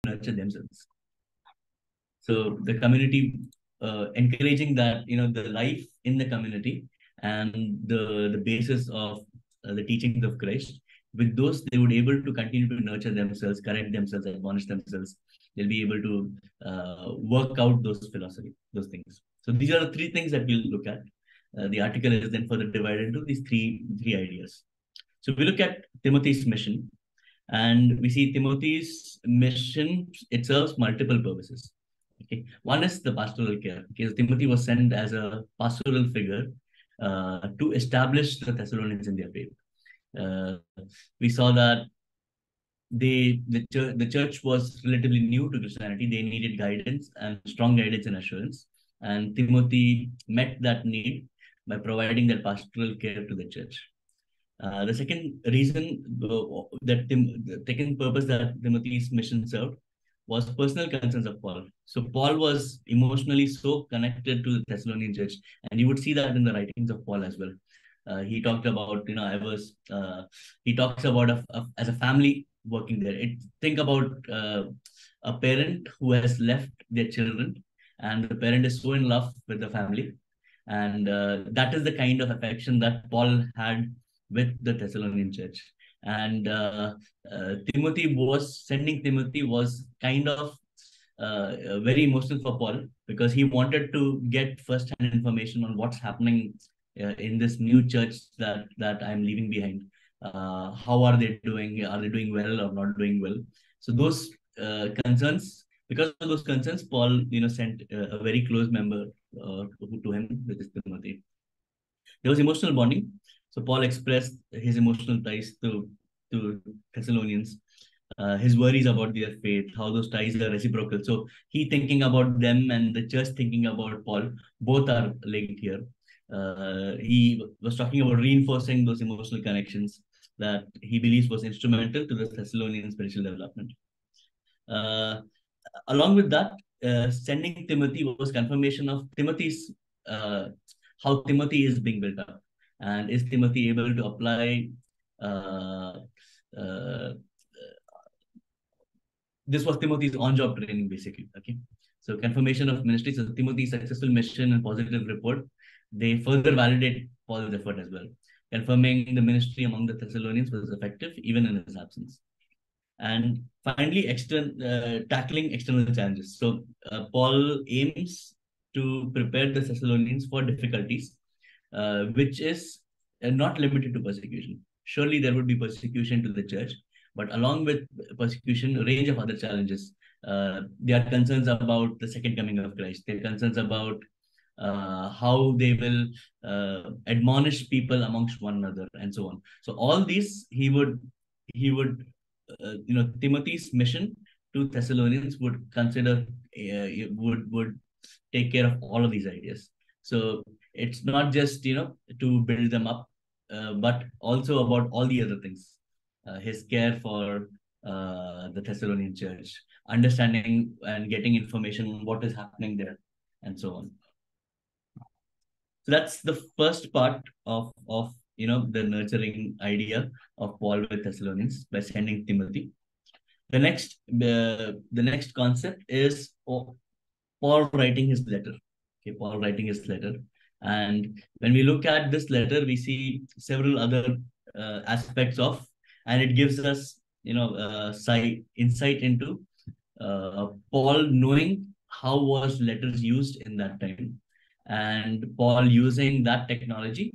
nurture themselves. So the community encouraging that, the life in the community and the basis of the teachings of Christ. With those, they would able to continue to nurture themselves, correct themselves, admonish themselves. They'll be able to work out those philosophy, those things. So these are the three things that we'll look at. The article is then further divided into these three ideas. So we look at Timothy's mission, and we see Timothy's mission, it serves multiple purposes. Okay, one is the pastoral care. Okay, Timothy was sent as a pastoral figure to establish the Thessalonians in their faith. We saw that the church was relatively new to Christianity. They needed guidance and strong guidance and assurance. And Timothy met that need by providing that pastoral care to the church. The second reason the second purpose that Timothy's mission served was personal concerns of Paul. So Paul was emotionally so connected to the Thessalonian church, and you would see that in the writings of Paul as well. He talked about, he talks about as a family working there. Think about a parent who has left their children, and the parent is so in love with the family. And that is the kind of affection that Paul had with the Thessalonian church. And sending Timothy was kind of very emotional for Paul, because he wanted to get first-hand information on what's happening in this new church that I'm leaving behind. How are they doing? Are they doing well or not doing well? So those concerns, because of those concerns, Paul, sent a very close member to him, which is Timothy. There was emotional bonding. So Paul expressed his emotional ties to Thessalonians, his worries about their faith, how those ties are reciprocal. So he thinking about them and the church thinking about Paul, both are linked here. He was talking about reinforcing those emotional connections that he believes was instrumental to the Thessalonian spiritual development. Along with that, sending Timothy was confirmation of Timothy's, how Timothy is being built up. And is Timothy able to apply this was Timothy's on-job training, basically. Okay, so confirmation of ministry. So Timothy's successful mission and positive report, they further validate Paul's effort as well, confirming the ministry among the Thessalonians was effective even in his absence. And finally, tackling external challenges. So Paul aims to prepare the Thessalonians for difficulties, which is not limited to persecution. Surely there would be persecution to the church, but along with persecution, a range of other challenges. There are concerns about the second coming of Christ. There are concerns about how they will admonish people amongst one another, and so on. So all these, he would Timothy's mission to Thessalonians would consider, would take care of all of these ideas. So it's not just to build them up, but also about all the other things. His care for the Thessalonian church, understanding and getting information on what is happening there, and so on. So that's the first part of the nurturing idea of Paul with Thessalonians by sending Timothy. The next concept is Paul writing his letter. Okay, Paul writing his letter. And when we look at this letter, we see several other aspects of, and it gives us insight into Paul knowing how was letters used in that time, and Paul using that technology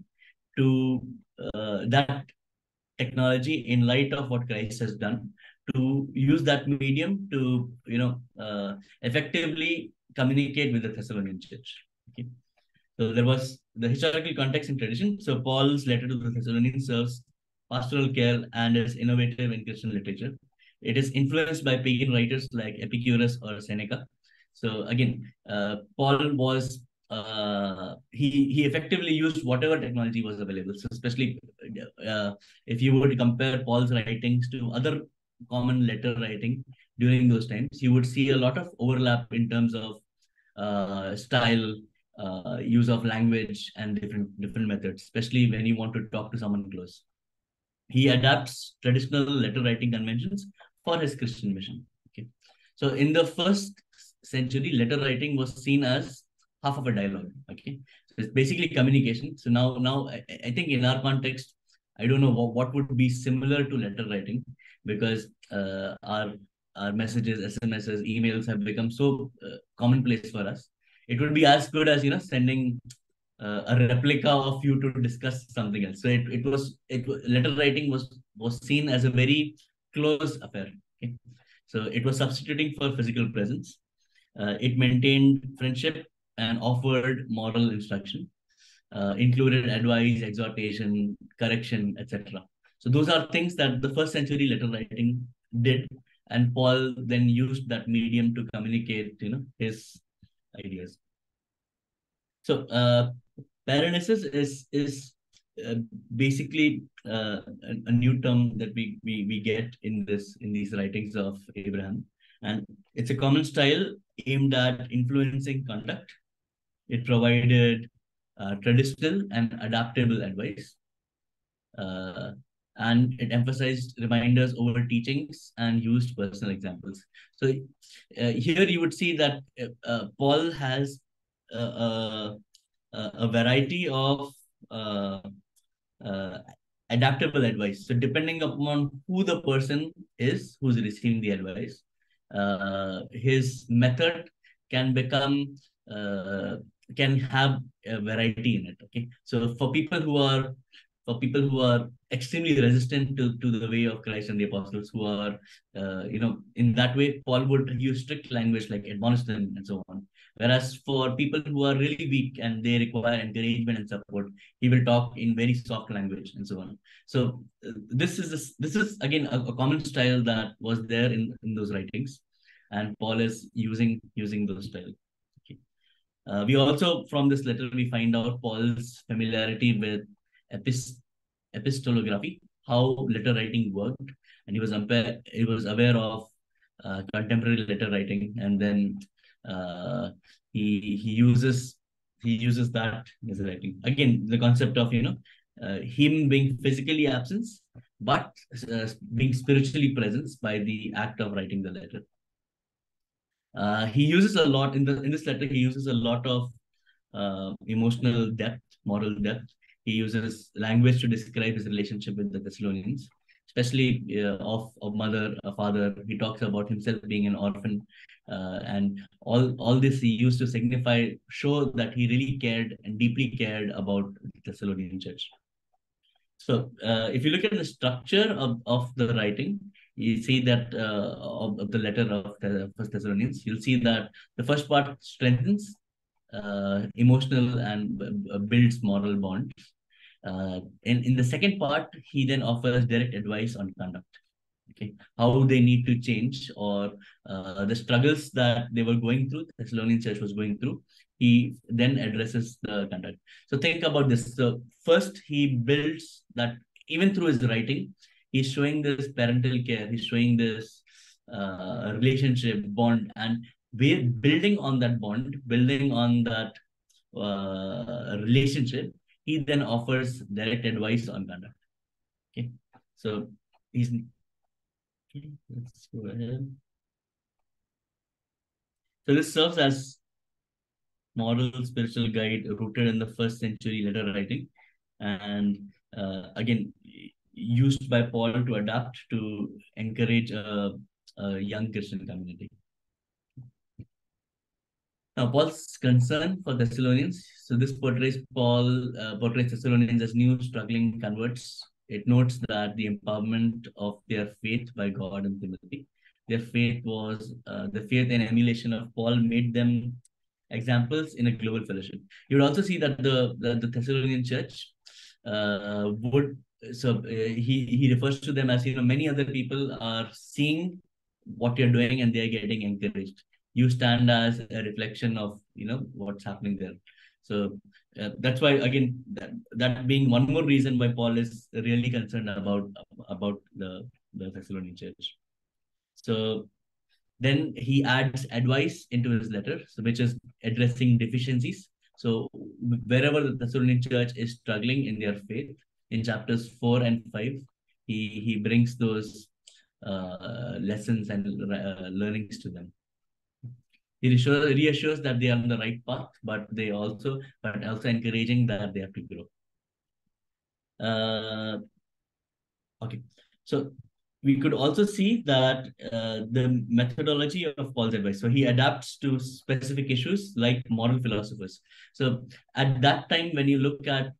in light of what Christ has done, to use that medium to effectively communicate with the Thessalonian church. Okay, so there was the historical context and tradition. So Paul's letter to the Thessalonians serves pastoral care and is innovative in Christian literature. It is influenced by pagan writers like Epicurus or Seneca. So again, Paul was he effectively used whatever technology was available. So especially if you were to compare Paul's writings to other common letter writing during those times, you would see a lot of overlap in terms of style, use of language, and different methods, especially when you want to talk to someone close. He adapts traditional letter writing conventions for his Christian mission. Okay, So in the first century, letter writing was seen as half of a dialogue. Okay, so it's basically communication. So now I think in our context, I don't know what would be similar to letter writing, because our messages, SMSs, emails have become so commonplace for us. It would be as good as sending a replica of you to discuss something else. So letter writing was seen as a very close affair. Okay, so it was substituting for physical presence. It maintained friendship and offered moral instruction, included advice, exhortation, correction, etc. So those are things that the first century letter writing did, and Paul then used that medium to communicate, his ideas. So paranesis is basically a new term that we get in these writings of Abraham, and it's a common style aimed at influencing conduct. It provided traditional and adaptable advice, uh, and it emphasized reminders over teachings and used personal examples. So here you would see that Paul has a variety of uh, uh, adaptable advice. So depending upon who the person is who's receiving the advice, his method can become uh, can have a variety in it. Okay, so for people who are extremely resistant to the way of Christ and the apostles, who are in that way, Paul would use strict language like admonish them and so on. Whereas for people who are really weak and they require encouragement and support, he will talk in very soft language and so on. So this is again a common style that was there in those writings, and Paul is using those style. Okay. We also, from this letter, we find out Paul's familiarity with epistolography, how letter writing worked, and he was aware of contemporary letter writing, and then uh, he uses that as writing. Again, the concept of him being physically absent, but being spiritually present by the act of writing the letter. He uses a lot in this letter. He uses a lot of emotional depth, moral depth. He uses language to describe his relationship with the Thessalonians, especially of mother, a father. He talks about himself being an orphan, and all this he used to show that he really cared and deeply cared about the Thessalonian church. So if you look at the structure of the writing, you see that of the letter of the First Thessalonians, you'll see that the first part strengthens emotional and builds moral bonds. In the second part, he then offers direct advice on conduct. Okay, how they need to change, or the struggles that they were going through, the Thessalonian church was going through. He then addresses the conduct. So think about this. So first, he builds that even through his writing, he's showing this parental care. He's showing this relationship bond, and we're building on that bond, building on that relationship. He then offers direct advice on conduct. Okay, so he's okay, let's go ahead. So this serves as moral spiritual guide rooted in the first century letter writing, and again used by Paul to adapt to encourage a young Christian community. Now, Paul's concern for Thessalonians. So this portrays Thessalonians as new struggling converts. It notes that the empowerment of their faith by God and Timothy. Their faith was the faith and emulation of Paul made them examples in a global fellowship. You would also see that the Thessalonian church would he refers to them as many other people are seeing what you're doing and they are getting encouraged. You stand as a reflection of what's happening there. So that's why, again, that being one more reason why Paul is really concerned about the Thessalonian church. So then he adds advice into his letter, so which is addressing deficiencies. So wherever the Thessalonian church is struggling in their faith, in chapters 4 and 5, he brings those lessons and learnings to them. He reassures that they are on the right path, but also encouraging that they have to grow. Okay, so we could also see that the methodology of Paul's advice. So he adapts to specific issues like moral philosophers. So at that time, when you look at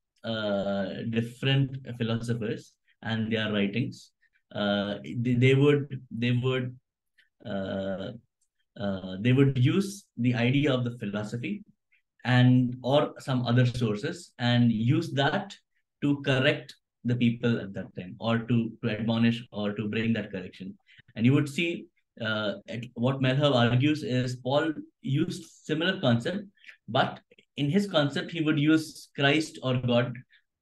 different philosophers and their writings, uh, they would use the idea of the philosophy and or some other sources and use that to correct the people at that time, or to admonish or to bring that correction. And you would see what Malherbe argues is Paul used similar concept, but in his concept he would use Christ or God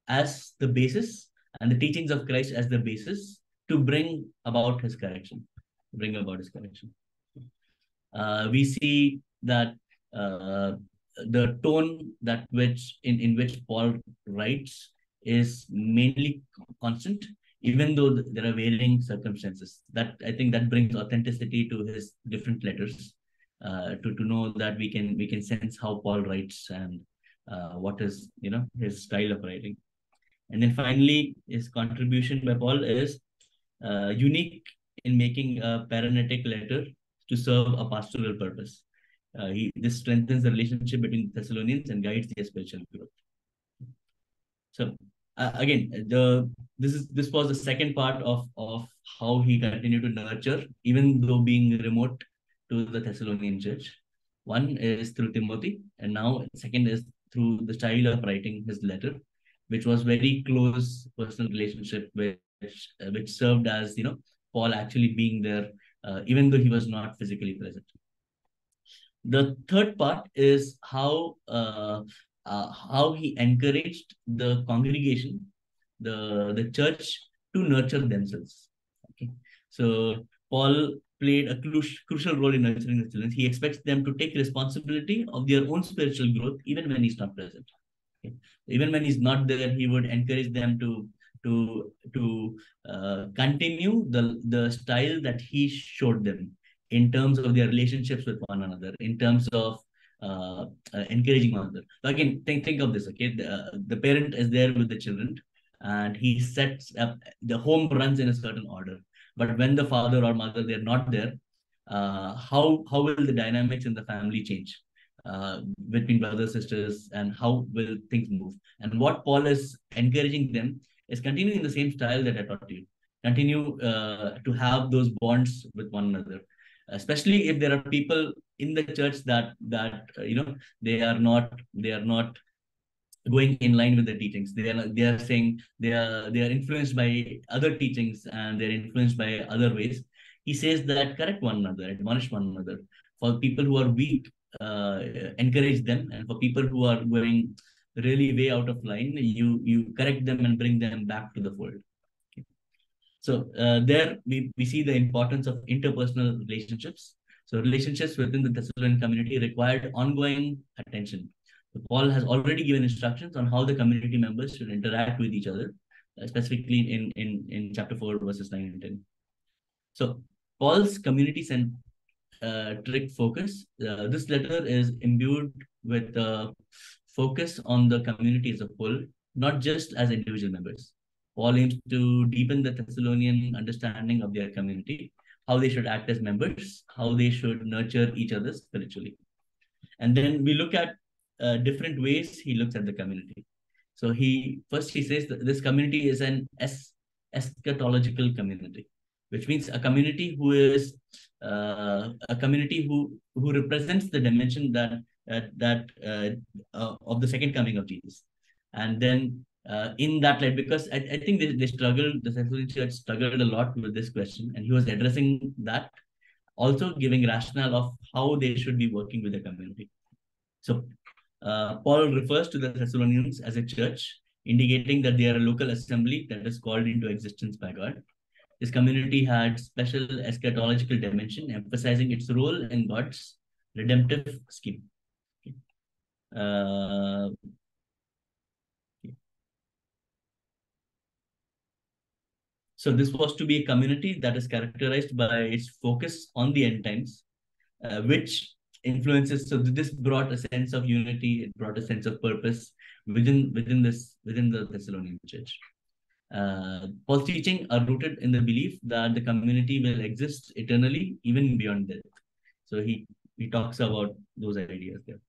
as the basis and the teachings of Christ as the basis to bring about his correction. We see that uh, the tone in which Paul writes is mainly constant, even though there are varying circumstances. That I think that brings authenticity to his different letters. To know that we can sense how Paul writes and what is his style of writing. And then finally, his contribution by Paul is unique in making a paranetic letter to serve a pastoral purpose. This strengthens the relationship between the Thessalonians and guides their spiritual growth. So again, this was the second part of how he continued to nurture, even though being remote to the Thessalonian church. One is through Timothy, and now second is through the style of writing his letter, which was very close personal relationship, which served as Paul actually being there, even though he was not physically present. The third part is how he encouraged the congregation, the church, to nurture themselves. Okay, so Paul played a crucial role in nurturing the children. He expects them to take responsibility of their own spiritual growth, even when he's not present. Okay. Even when he's not there, he would encourage them to continue the style that he showed them in terms of their relationships with one another, in terms of encouraging one another. So again, think of this. Okay, the parent is there with the children, and he sets up the home runs in a certain order. But when the father or mother they're not there, how will the dynamics in the family change? Between brothers, sisters, and how will things move? And what Paul is encouraging them is continue in the same style that I taught you. Continue to have those bonds with one another, especially if there are people in the church that they are not going in line with the teachings. They are saying they are influenced by other teachings and they're influenced by other ways. He says that correct one another, admonish one another. For people who are weak, encourage them, and for people who are going really way out of line, you correct them and bring them back to the fold. Okay. So there we see the importance of interpersonal relationships. So relationships within the Thessalonian community required ongoing attention. So Paul has already given instructions on how the community members should interact with each other, specifically in chapter 4, verses 9 and 10. So Paul's community trick focus. This letter is imbued with focus on the community as a whole, not just as individual members. Paul aims to deepen the Thessalonian understanding of their community, how they should act as members, how they should nurture each other spiritually. And then we look at different ways he looks at the community. So he says that this community is an eschatological community, which means a community who represents the dimension of the second coming of Jesus. And then in that light, because I think they struggled, the Thessalonian church struggled a lot with this question, and he was addressing that, also giving rationale of how they should be working with the community. So Paul refers to the Thessalonians as a church, indicating that they are a local assembly that is called into existence by God. This community had special eschatological dimension, emphasizing its role in God's redemptive scheme. Okay. So this was to be a community that is characterized by its focus on the end times, which influences. So this brought a sense of unity. It brought a sense of purpose within the Thessalonian church. Paul's teaching are rooted in the belief that the community will exist eternally, even beyond death. So he talks about those ideas there.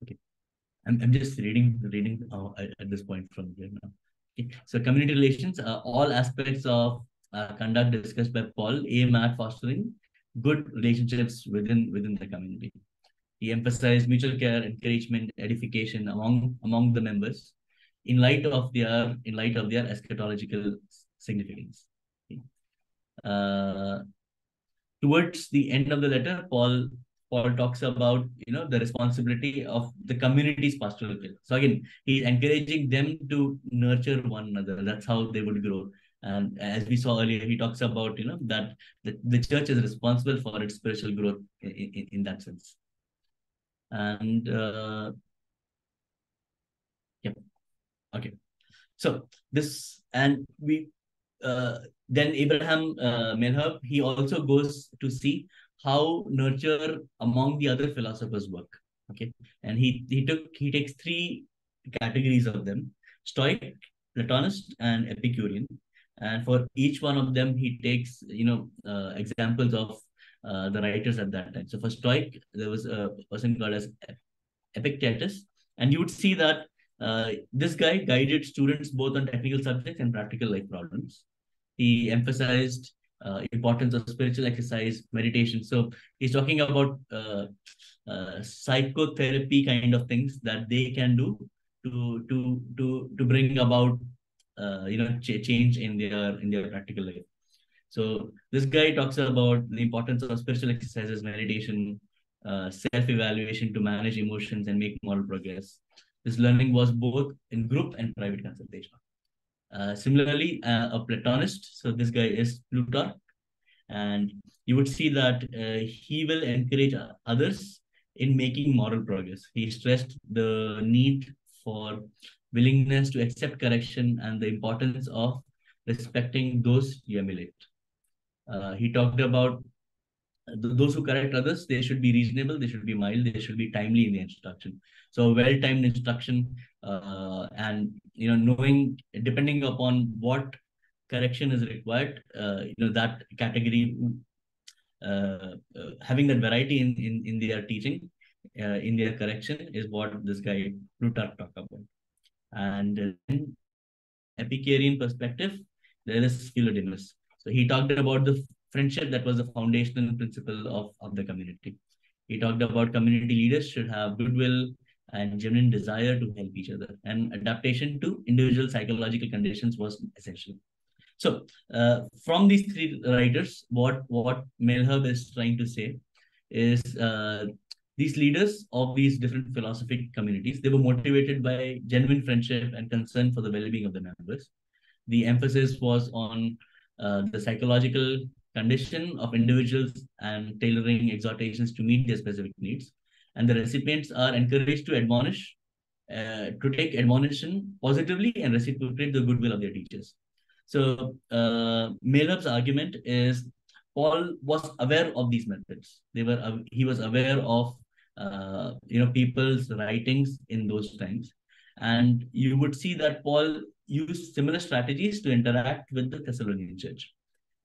Okay, I'm just reading at this point from here now. Okay. So community relations, all aspects of conduct discussed by Paul aim at fostering good relationships within the community. He emphasized mutual care, encouragement, edification among the members in light of their eschatological significance. Uh, Towards the end of the letter, Paul talks about the responsibility of the community's pastoral care. So again, he's encouraging them to nurture one another. That's how they would grow. And as we saw earlier, he talks about that the church is responsible for its spiritual growth in that sense. And yeah, okay. So this and we then Abraham Malherbe, he also goes to see how nurture among the other philosophers work. Okay, and he takes three categories of them: Stoic, Platonist, and Epicurean. And for each one of them, he takes examples of the writers at that time. So for Stoic, there was a person called as Epictetus, and you would see that this guy guided students both on technical subjects and practical life problems. He emphasized importance of spiritual exercise, meditation. So he's talking about psychotherapy kind of things that they can do to bring about change in their practical life. So this guy talks about the importance of spiritual exercises, meditation, self-evaluation to manage emotions and make moral progress. This learning was both in group and private consultation. Similarly, a Platonist, so this guy is Plutarch, and you would see that he will encourage others in making moral progress. He stressed the need for willingness to accept correction and the importance of respecting those you emulate. He talked about those who correct others, they should be reasonable, they should be mild, they should be timely in the instruction. So well-timed instruction, and knowing, depending upon what correction is required, that category, having that variety in their teaching, in their correction, is what this guy Plutarch talked about. And in Epicurean perspective, there is Philodemus. So he talked about the friendship that was the foundational principle of the community. He talked about community leaders should have goodwill and genuine desire to help each other, and adaptation to individual psychological conditions was essential. So from these three writers, what Malherbe is trying to say is these leaders of these different philosophic communities, they were motivated by genuine friendship and concern for the well-being of the members. The emphasis was on the psychological condition of individuals and tailoring exhortations to meet their specific needs. And the recipients are encouraged to admonish, to take admonition positively and reciprocate the goodwill of their teachers. So Malherbe's argument is Paul was aware of these methods. He was aware of people's writings in those times, and you would see that Paul used similar strategies to interact with the Thessalonian church,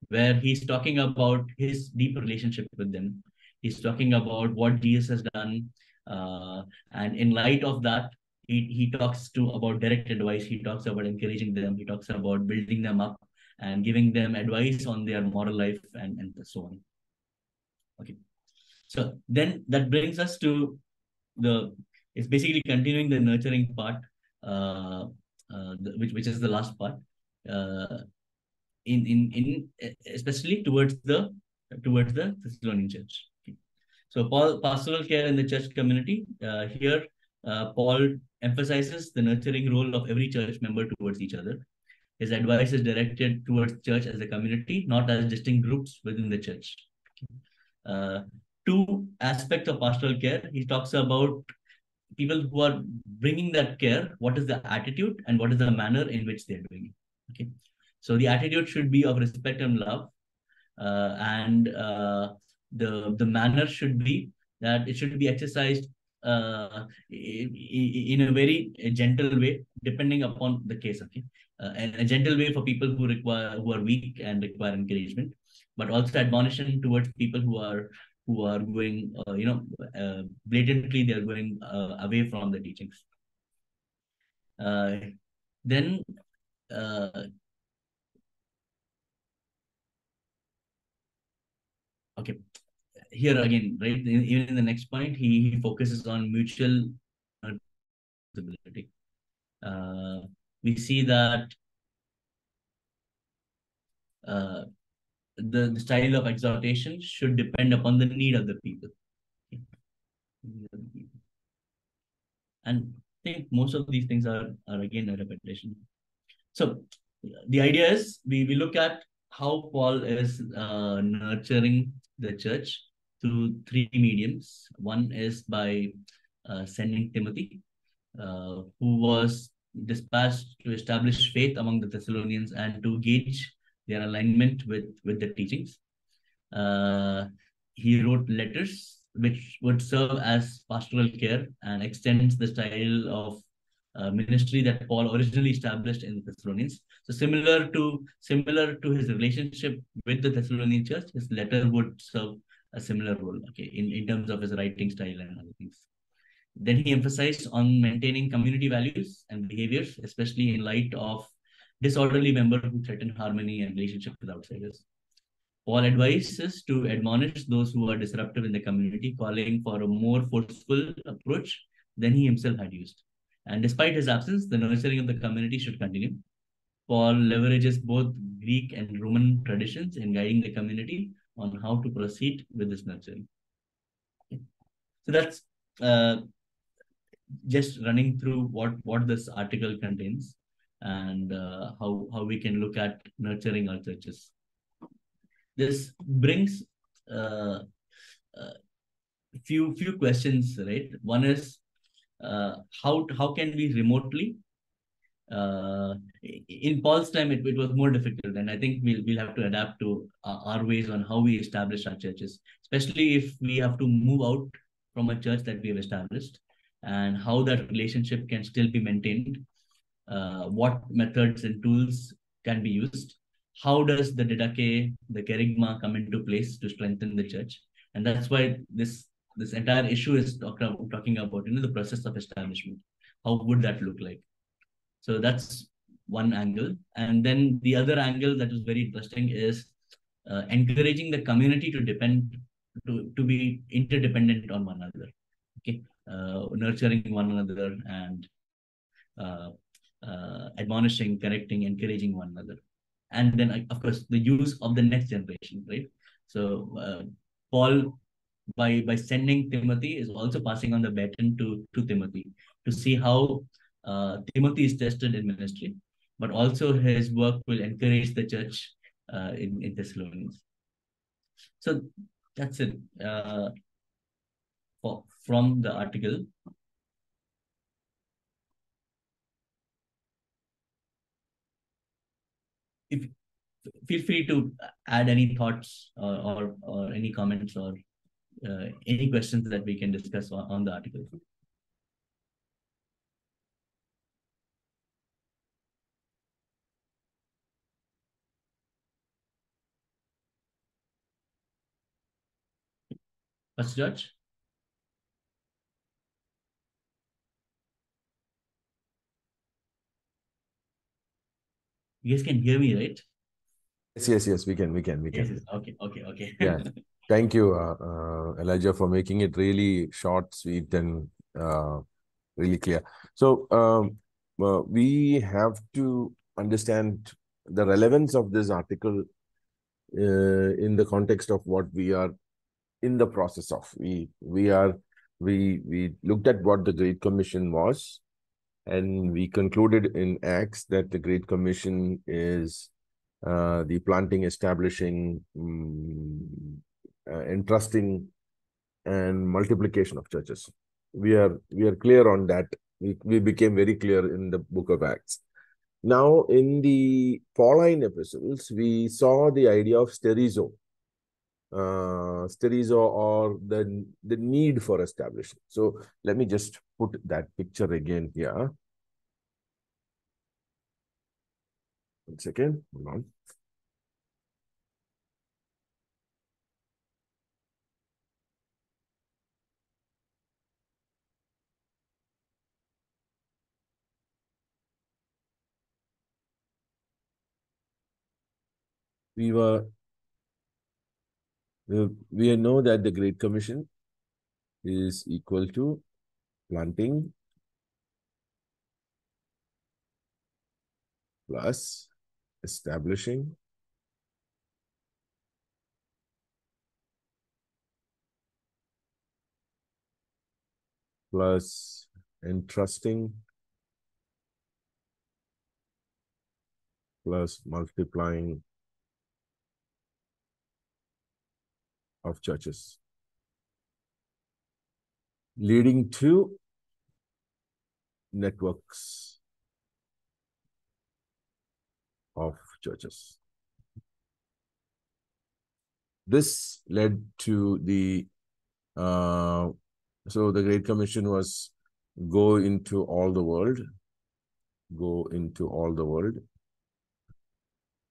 where he's talking about his deep relationship with them. He's talking about what Jesus has done, and in light of that, he talks about direct advice. He talks about encouraging them. He talks about building them up and giving them advice on their moral life and so on. Okay, so then that brings us to it's basically continuing the nurturing part, which is the last part, in especially towards the Thessalonian church. Okay. So pastoral care in the church community. Here, Paul emphasizes the nurturing role of every church member towards each other. His advice is directed towards church as a community, not as distinct groups within the church. two aspects of pastoral care. He talks about people who are bringing that care, what is the attitude and what is the manner in which they're doing it. Okay. So the attitude should be of respect and love, and the manner should be that it should be exercised in a very gentle way, depending upon the case. Okay, a gentle way for people who are weak and require encouragement, but also admonition towards people who are going, blatantly they're going away from the teachings. Then okay, here again, right? Even in the next point, he focuses on mutual responsibility. We see that the style of exhortation should depend upon the need of the people. And I think most of these things are again a repetition. So the idea is we look at how Paul is nurturing the church through three mediums. One is by sending Timothy, who was dispatched to establish faith among the Thessalonians and to gauge their alignment with the teachings. He wrote letters which would serve as pastoral care and extends the style of ministry that Paul originally established in the Thessalonians. So similar to his relationship with the Thessalonian church, his letter would serve a similar role, okay, in terms of his writing style and other things. Then he emphasized on maintaining community values and behaviors, especially in light of disorderly members who threaten harmony and relationship with outsiders. Paul advises to admonish those who are disruptive in the community, calling for a more forceful approach than he himself had used. And despite his absence, the nurturing of the community should continue. Paul leverages both Greek and Roman traditions in guiding the community on how to proceed with this nurturing. Okay. So that's just running through what this article contains and how we can look at nurturing our churches. This brings few questions, right? One is how can we remotely in Paul's time it was more difficult, and I think we'll have to adapt to our ways on how we establish our churches, especially if we have to move out from a church that we have established, and how that relationship can still be maintained, what methods and tools can be used, how does the didache, the kerygma come into place to strengthen the church. And that's why this entire issue is talking about, the process of establishment. How would that look like? So that's one angle. And then the other angle that is very interesting is encouraging the community to be interdependent on one another. Okay, nurturing one another and admonishing, correcting, encouraging one another. And then, of course, the use of the next generation, right? So Paul, by sending Timothy, is also passing on the baton to Timothy to see how Timothy is tested in ministry, but also his work will encourage the church in Thessalonians. So that's it from the article. If feel free to add any thoughts or any comments or any questions that we can discuss on the article. Pastor George? You guys can hear me, right? Yes, we can. Yes. Okay. Yeah. Thank you, Elijah, for making it really short, sweet, and really clear. So we have to understand the relevance of this article in the context of what we are in the process of. We looked at what the Great Commission was, and we concluded in Acts that the Great Commission is the planting, establishing, entrusting and multiplication of churches. We are clear on that. We became very clear in the book of Acts. Now, in the Pauline epistles, we saw the idea of sterizo. Sterizo, or the need for establishing. So let me just put that picture again here. One second, hold on. We know that the Great Commission is equal to planting plus establishing plus entrusting plus multiplying of churches, leading to networks of churches. This led to the so the Great Commission was go into all the world,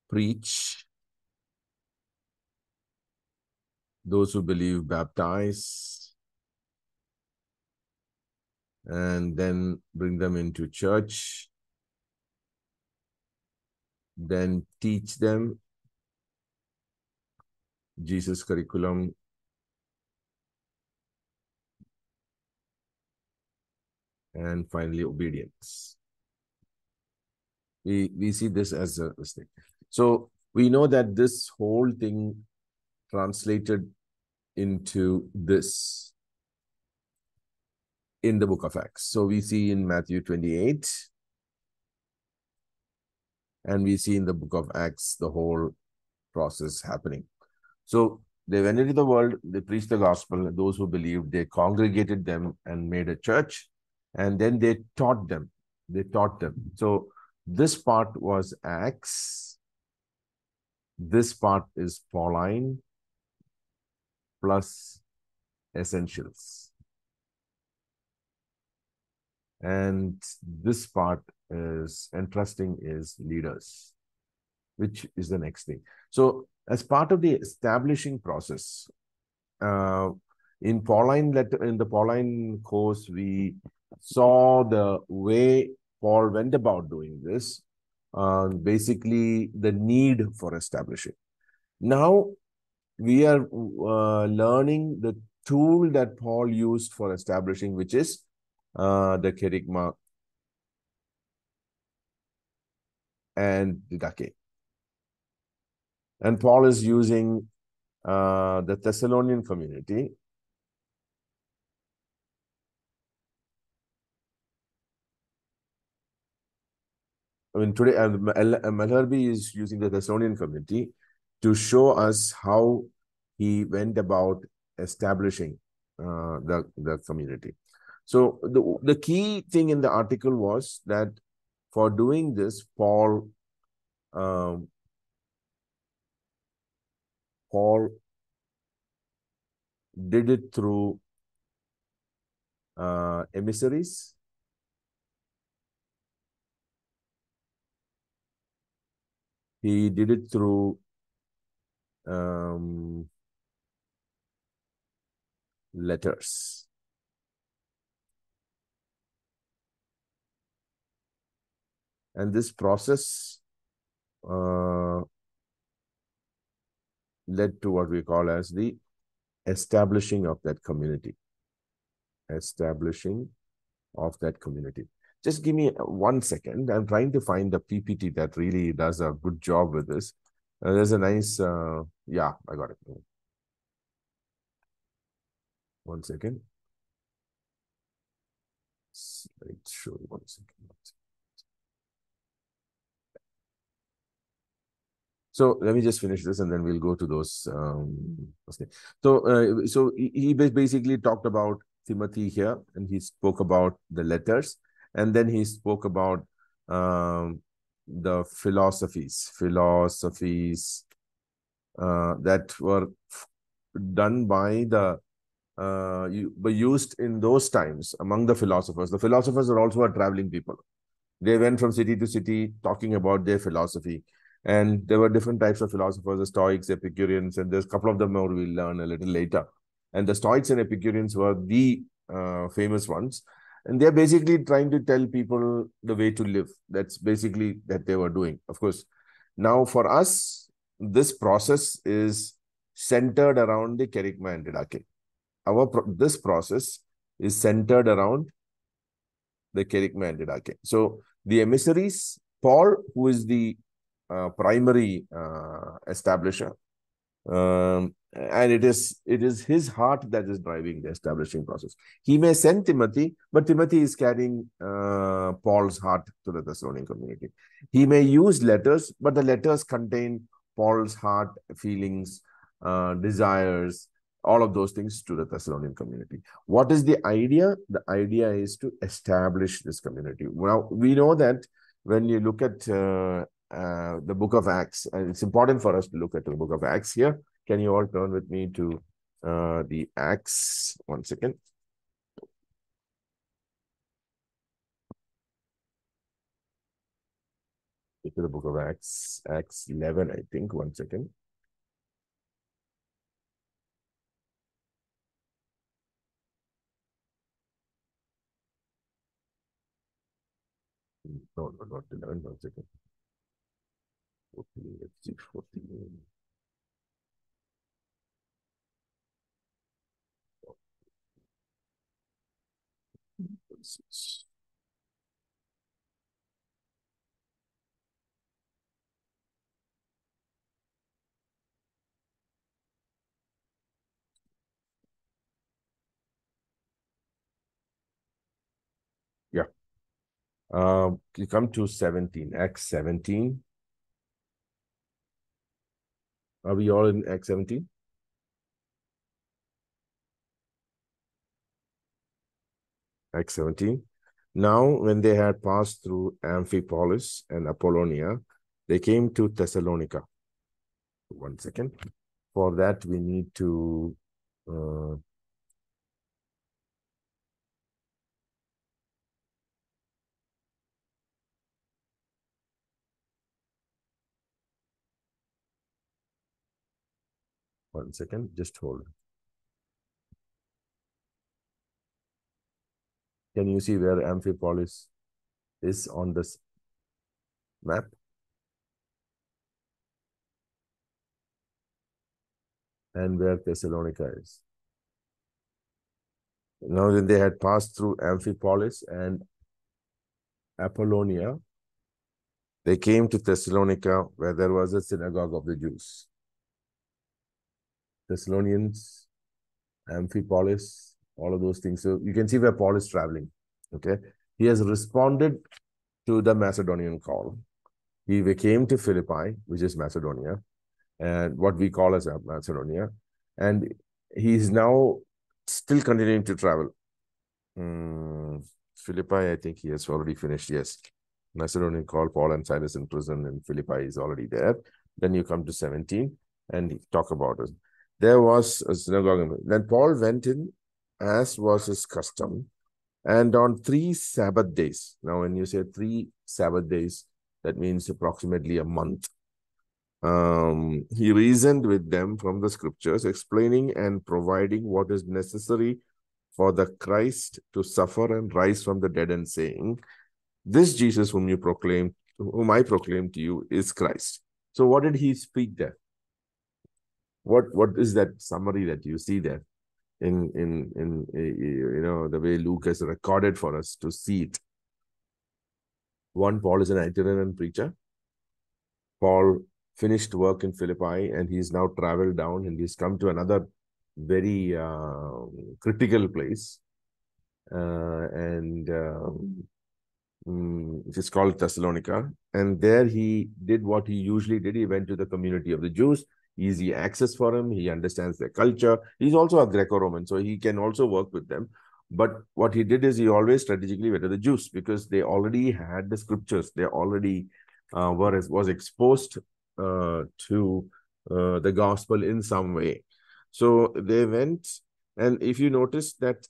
preach, those who believe baptize, and then bring them into church, then teach them Jesus curriculum, and finally obedience. We see this as a mistake. So we know that this whole thing translated into this in the book of Acts. So we see in Matthew 28, and we see in the book of Acts the whole process happening. So they went into the world, they preached the gospel, those who believed, they congregated them and made a church, and then they taught them. So this part was Acts, this part is Pauline plus essentials. And this part is entrusting is leaders, which is the next thing. So as part of the establishing process, in the Pauline course, we saw the way Paul went about doing this, basically the need for establishing. Now we are learning the tool that Paul used for establishing, which is the kerygma and the dake. And Paul is using the Thessalonian community. I mean, today, Malherbe is using the Thessalonian community to show us how he went about establishing the community. So the key thing in the article was that for doing this, Paul did it through emissaries. He did it through letters. And this process led to what we call as the establishing of that community. Just give me 1 second. I'm trying to find the PPT that really does a good job with this. There's a nice, yeah, I got it. 1 second. Let's show you 1 second. So let me just finish this and then we'll go to those. So he basically talked about Timothy here, and he spoke about the letters, and then he spoke about the philosophies that were done by used in those times among the philosophers. The philosophers are also traveling people. They went from city to city talking about their philosophy. And there were different types of philosophers, the Stoics, Epicureans, and there's a couple of them more we'll learn a little later. And the Stoics and Epicureans were the famous ones. And they're basically trying to tell people the way to live. That's basically that they were doing. Of course, now for us, this process is centered around the kerygma and didache. This process is centered around the kerygma and didache. So the emissaries, Paul, who is the primary establisher, and it is his heart that is driving the establishing process. He may send Timothy, but Timothy is carrying Paul's heart to the Thessalonian community. He may use letters, but the letters contain Paul's heart, feelings, desires, all of those things to the Thessalonian community. What is the idea? The idea is to establish this community. Well, we know that when you look at the book of Acts, and it's important for us to look at the book of Acts here. Can you all turn with me to the Acts? 1 second. To the book of Acts, Acts 11, I think. 1 second. No, not 11. 1 second. 14, let's see, 14. Yeah. You come to 17, Acts 17. Are we all in Acts 17? Acts 17. Now, when they had passed through Amphipolis and Apollonia, they came to Thessalonica. 1 second. For that, we need to one second, just hold. Can you see where Amphipolis is on this map? And where Thessalonica is. Now, when they had passed through Amphipolis and Apollonia, they came to Thessalonica, where there was a synagogue of the Jews. Thessalonians, Amphipolis, all of those things. So you can see where Paul is traveling. Okay. He has responded to the Macedonian call. He came to Philippi, which is Macedonia, and what we call as Macedonia. And he's now still continuing to travel. Philippi, I think he has already finished. Yes. Macedonian call, Paul and Silas in prison, and Philippi is already there. Then you come to 17 and talk about it. There was a synagogue. Then Paul went in, as was his custom, and on 3 Sabbath days. Now, when you say 3 Sabbath days, that means approximately a month. He reasoned with them from the scriptures, explaining and providing what is necessary for the Christ to suffer and rise from the dead, and saying, this Jesus whom I proclaim to you is Christ. So what did he speak there? What is that summary that you see there in the way Luke has recorded for us to see it? One, Paul is an itinerant preacher. Paul finished work in Philippi and he's now traveled down and he's come to another very critical place. which is called Thessalonica. And there he did what he usually did. He went to the community of the Jews. Easy access for him. He understands their culture. He's also a Greco-Roman, so he can also work with them. But what he did is he always strategically went to the Jews because they already had the scriptures. They already was exposed to the gospel in some way. So they went, and if you notice that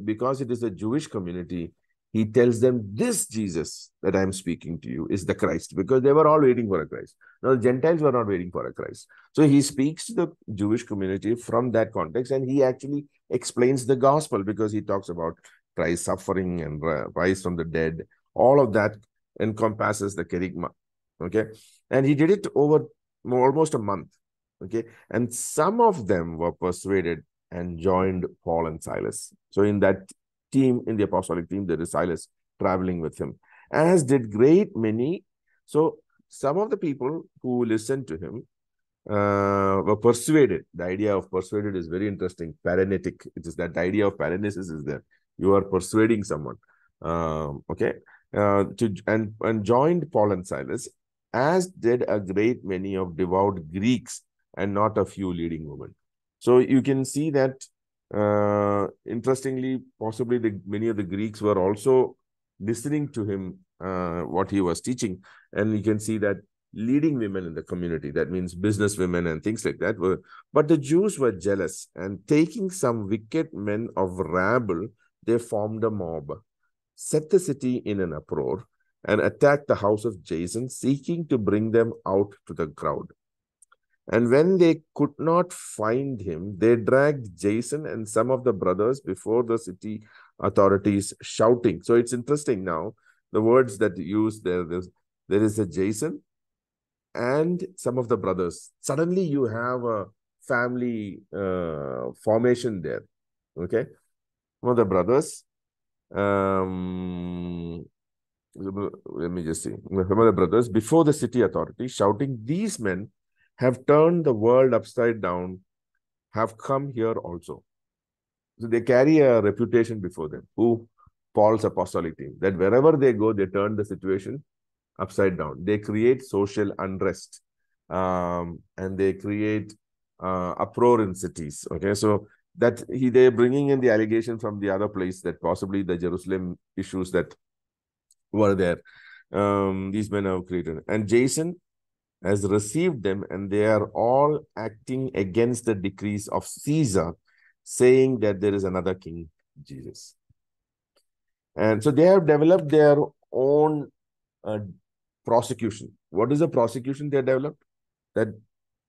because it is a Jewish community, he tells them, this Jesus that I'm speaking to you is the Christ, because they were all waiting for a Christ. Now, the Gentiles were not waiting for a Christ. So he speaks to the Jewish community from that context, and he actually explains the gospel because he talks about Christ's suffering and rise from the dead. All of that encompasses the kerygma. Okay. And he did it over almost a month. Okay. And some of them were persuaded and joined Paul and Silas. So in that team, in the Apostolic Team, there is Silas traveling with him, as did great many. So some of the people who listened to him were persuaded. The idea of persuaded is very interesting. Paranetic. It is that idea of paranesis is there. You are persuading someone. Okay. And joined Paul and Silas, as did a great many of devout Greeks and not a few leading women. So you can see that, interestingly, possibly many of the Greeks were also listening to him, what he was teaching. And you can see that leading women in the community, that means business women and things like that, but the Jews were jealous, and taking some wicked men of rabble, they formed a mob, set the city in an uproar, and attacked the house of Jason, seeking to bring them out to the crowd. And when they could not find him, they dragged Jason and some of the brothers before the city authorities, shouting. So it's interesting now, the words that use there is a Jason and some of the brothers. Suddenly you have a family formation there. Okay. One of the brothers, let me just see. Some of the brothers before the city authority, shouting, these men have turned the world upside down, have come here also. So they carry a reputation before them, who Paul's Apostolic Team, that wherever they go, they turn the situation upside down. They create social unrest, and they create uproar in cities. Okay, so that they're bringing in the allegation from the other place that possibly the Jerusalem issues that were there. These men have created. And Jason has received them, and they are all acting against the decrees of Caesar, saying that there is another king, Jesus. And so they have developed their own prosecution. What is the prosecution they developed? That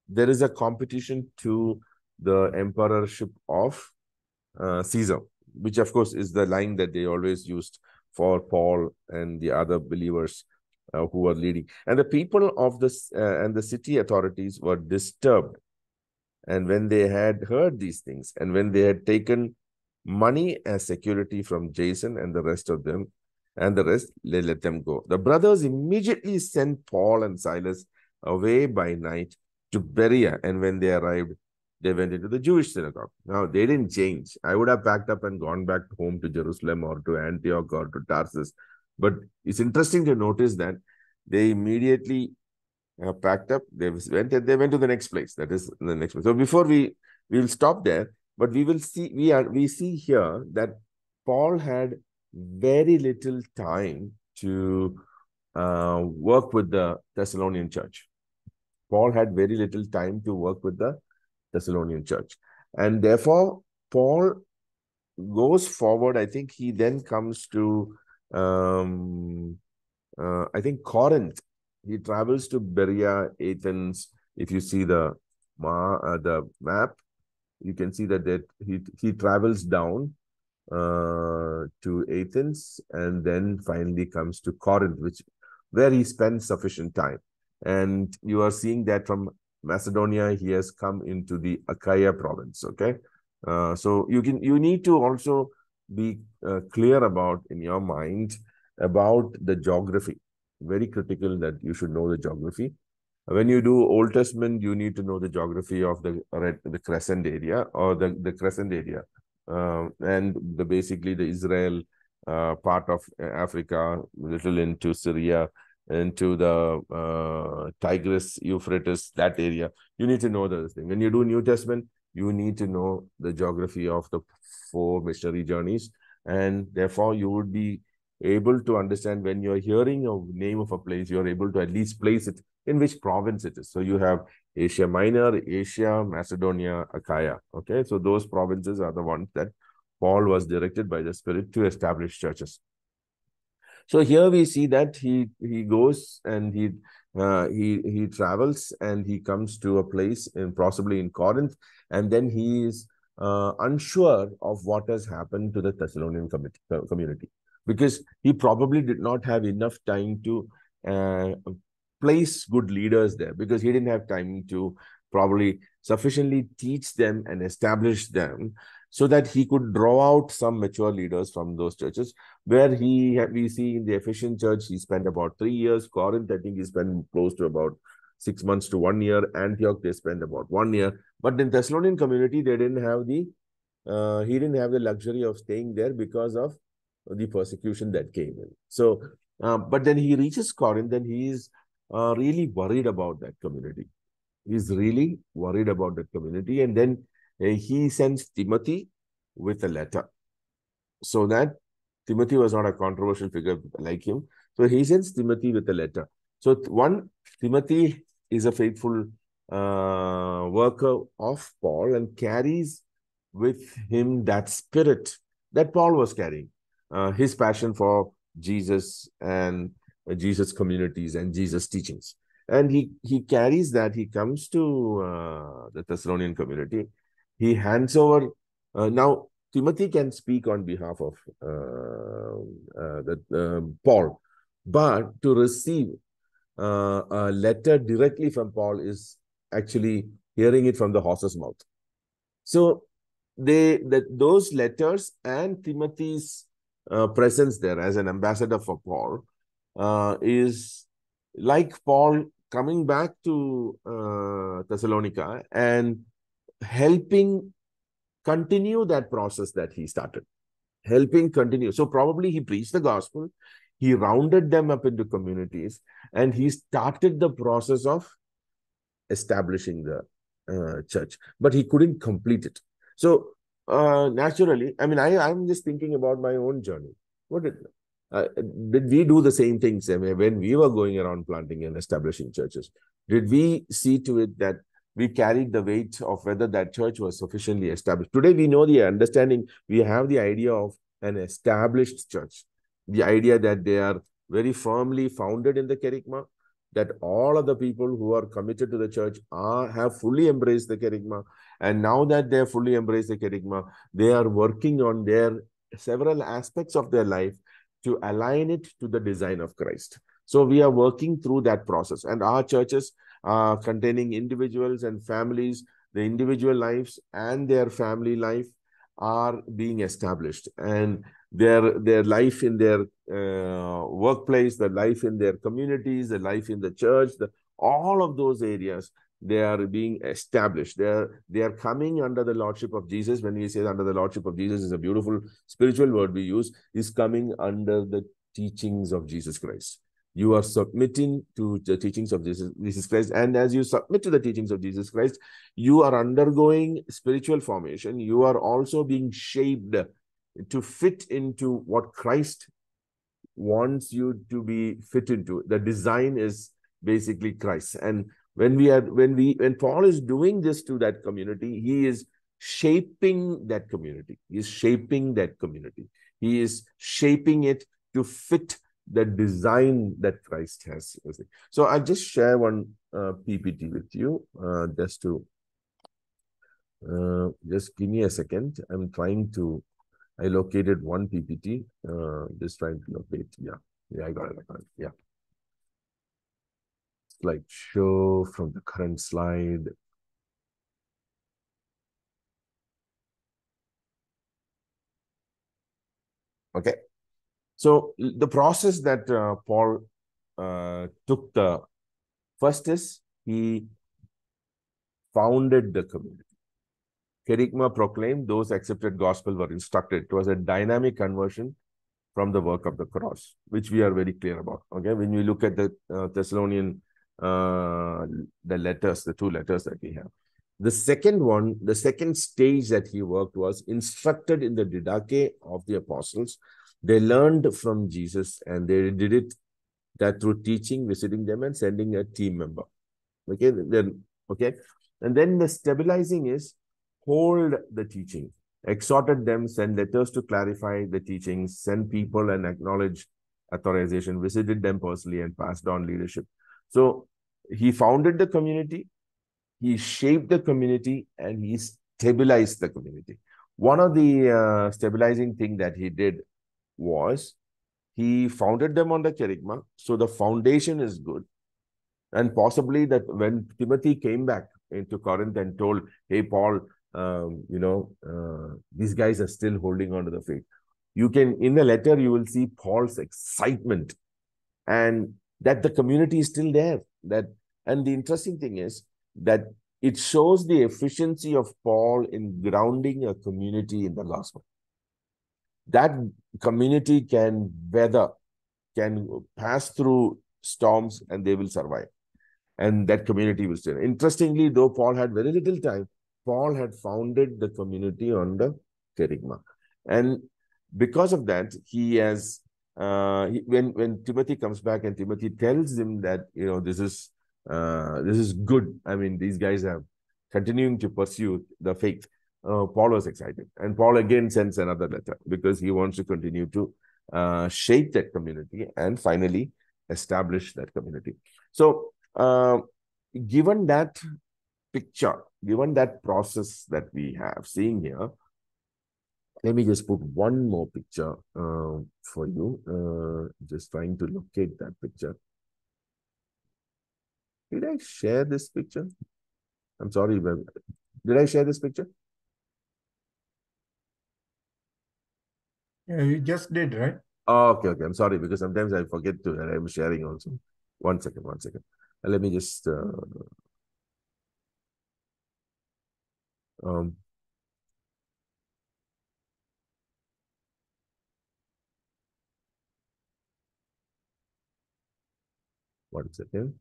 there is a competition to the emperorship of Caesar, which of course is the line that they always used for Paul and the other believers who were leading. And the people of this and the city authorities were disturbed. And when they had heard these things, and when they had taken money as security from Jason and the rest of them, and the rest, they let them go. The brothers immediately sent Paul and Silas away by night to Berea. And when they arrived, they went into the Jewish synagogue. Now, they didn't change. I would have packed up and gone back home to Jerusalem or to Antioch or to Tarsus. But it's interesting to notice that they immediately packed up. They went to the next place. That is the next place. So before we will stop there, but we will see, we see here that Paul had very little time to work with the Thessalonian church. Paul had very little time to work with the Thessalonian church. And therefore, Paul goes forward. I think he then comes to, I think, Corinth. He travels to Berea, Athens. If you see the map, you can see that he travels down to Athens, and then finally comes to Corinth, where he spends sufficient time. And you are seeing that from Macedonia, he has come into the Achaia province. Okay, so you need to also be clear about in your mind about the geography. Very critical that you should know the geography. When you do Old Testament, you need to know the geography of the crescent area or the crescent area, and basically the Israel part of Africa, little into Syria, into the Tigris, Euphrates, that area. You need to know those things. When you do New Testament, you need to know the geography of the 4 missionary journeys, and therefore you would be able to understand when you're hearing a name of a place, you're able to at least place it in which province it is. So you have Asia Minor, Asia, Macedonia, Achaia. Okay, so those provinces are the ones that Paul was directed by the Spirit to establish churches. So here we see that he goes and he travels and he comes to a place in possibly in Corinth, and then he is unsure of what has happened to the Thessalonian community, because he probably did not have enough time to place good leaders there, because he didn't have time to probably sufficiently teach them and establish them, so that he could draw out some mature leaders from those churches. Where we see in the Ephesian church, he spent about 3 years. Corinth, I think he spent close to about 6 months to 1 year. Antioch, they spent about 1 year. But in Thessalonian community, they didn't have he didn't have the luxury of staying there because of the persecution that came in. So, but then he reaches Corinth and he is really worried about that community. He's really worried about that community. And then he sends Timothy with a letter, so that Timothy was not a controversial figure like him. So he sends Timothy with a letter. So Timothy is a faithful worker of Paul and carries with him that spirit that Paul was carrying, his passion for Jesus and Jesus communities and Jesus teachings. And he carries that. He comes to the Thessalonian community. He hands over. Now, Timothy can speak on behalf of Paul, but to receive a letter directly from Paul is actually hearing it from the horse's mouth. So those letters and Timothy's presence there as an ambassador for Paul is like Paul coming back to Thessalonica and helping continue that process that he started, helping continue. So probably he preached the gospel, he rounded them up into communities, and he started the process of establishing the church, but he couldn't complete it. So naturally, I mean, I'm just thinking about my own journey. What did we do the same things when we were going around planting and establishing churches? Did we see to it that we carried the weight of whether that church was sufficiently established? Today, we know the understanding, we have the idea of an established church, the idea that they are very firmly founded in the kerygma, that all of the people who are committed to the church have fully embraced the kerygma. And now that they have fully embraced the kerygma, they are working on their several aspects of their life to align it to the design of Christ. So we are working through that process. And our churches containing individuals and families, the individual lives and their family life are being established. And their life in their workplace, the life in their communities, the life in the church, all of those areas, they are being established. They are coming under the lordship of Jesus. When we say under the lordship of Jesus, is a beautiful spiritual word we use, is coming under the teachings of Jesus Christ. You are submitting to the teachings of Jesus Christ. And as you submit to the teachings of Jesus Christ, you are undergoing spiritual formation. You are also being shaped to fit into what Christ wants you to be fit into. The design is basically Christ. And when Paul is doing this to that community, he is shaping that community. He is shaping that community. He is shaping it to fit the design that Christ has. So I'll just share one PPT with you, just give me a second. I'm trying to, I located one PPT, just trying to locate, yeah, I got it, yeah. Slide show from the current slide. Okay. So the process that Paul took, the first is he founded the community. Kerygma proclaimed, those accepted gospel were instructed. It was a dynamic conversion from the work of the cross, which we are very clear about. Okay, when we look at the Thessalonian, the letters, the two letters that we have. The second one, the second stage that he worked was instructed in the didache of the apostles. They learned from Jesus, and they did it that through teaching, visiting them, and sending a team member. Okay, then okay, and then the stabilizing is hold the teaching, exhorted them, send letters to clarify the teachings, send people and acknowledge authorization, visited them personally, and passed on leadership. So he founded the community, he shaped the community, and he stabilized the community. One of the stabilizing thing that he did was he founded them on the kerygma, so the foundation is good. And possibly that when Timothy came back into Corinth and told, hey, Paul, these guys are still holding on to the faith. You can, in the letter, you will see Paul's excitement and that the community is still there. And the interesting thing is that it shows the efficiency of Paul in grounding a community in the gospel. That community can pass through storms and they will survive. And that community will stay. Interestingly, though Paul had very little time, Paul had founded the community on the kerygma. And because of that, he has, when Timothy comes back and Timothy tells him that, this is good. I mean, these guys are continuing to pursue the faith. Paul was excited. And Paul again sends another letter because he wants to continue to shape that community and finally establish that community. So, given that picture, given that process that we have seen here, let me just put one more picture for you. Just trying to locate that picture. Did I share this picture? I'm sorry, but did I share this picture? Yeah, you just did, right? Oh, okay. I'm sorry, because sometimes I forget to, and I'm sharing also. One second. Let me just one second.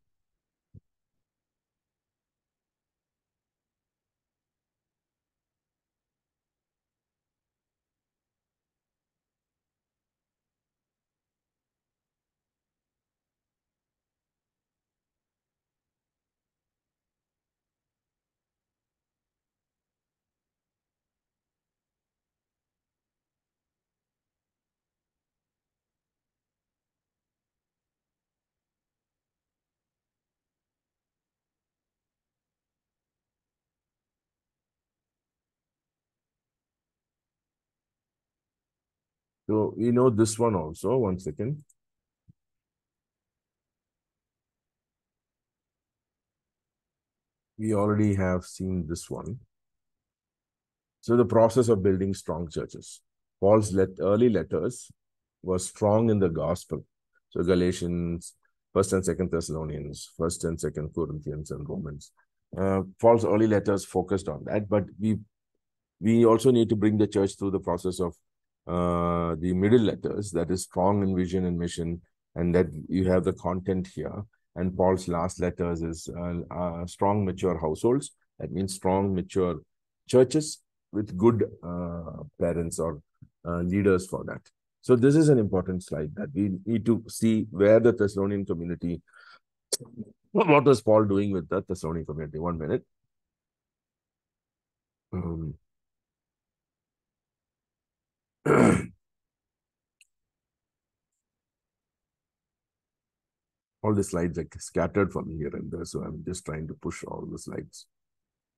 So we know this one also. One second. We already have seen this one. So the process of building strong churches. Paul's early letters were strong in the gospel. So Galatians, 1st and 2nd Thessalonians, 1st and 2nd Corinthians, and Romans. Paul's early letters focused on that, but we also need to bring the church through the process of the middle letters, that is strong in vision and mission, and that you have the content here. And Paul's last letters is strong, mature households. That means strong, mature churches with good parents or leaders for that. So this is an important slide that we need to see where the Thessalonian community, what was Paul doing with the Thessalonian community? 1 minute. All the slides like scattered from here and there. So I'm just trying to push all the slides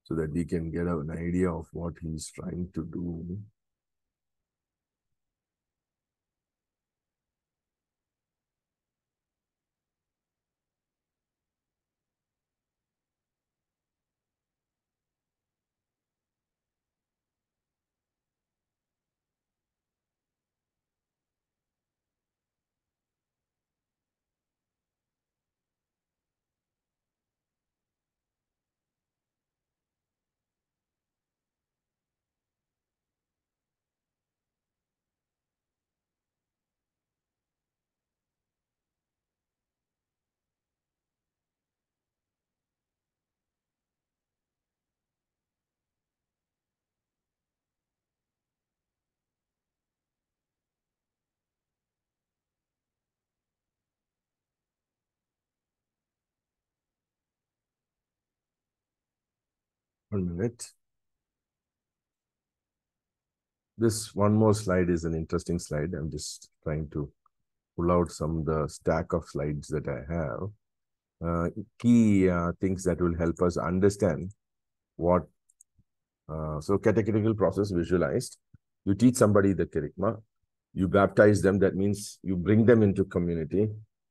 so that we can get an idea of what he's trying to do. 1 minute. This one more slide is an interesting slide. I'm just trying to pull out some of the stack of slides that I have. Key things that will help us understand what. So catechetical process visualized. You teach somebody the kerygma. You baptize them. That means you bring them into community.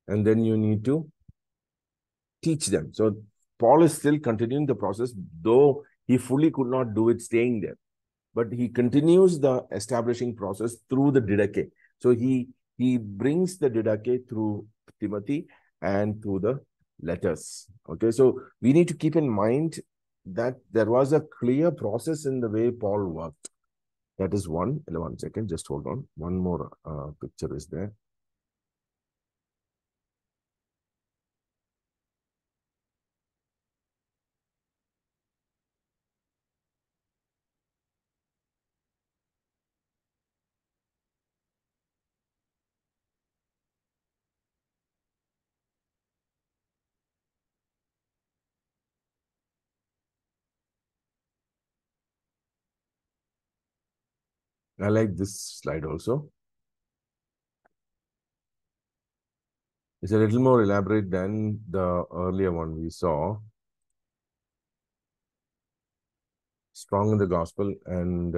And then you need to teach them. So Paul is still continuing the process, though he fully could not do it staying there. But he continues the establishing process through the didache. So he brings the didache through Timothy and through the letters. Okay, so we need to keep in mind that there was a clear process in the way Paul worked. That is one. 1 second, just hold on. One more picture is there. I like this slide also. It's a little more elaborate than the earlier one we saw. Strong in the gospel and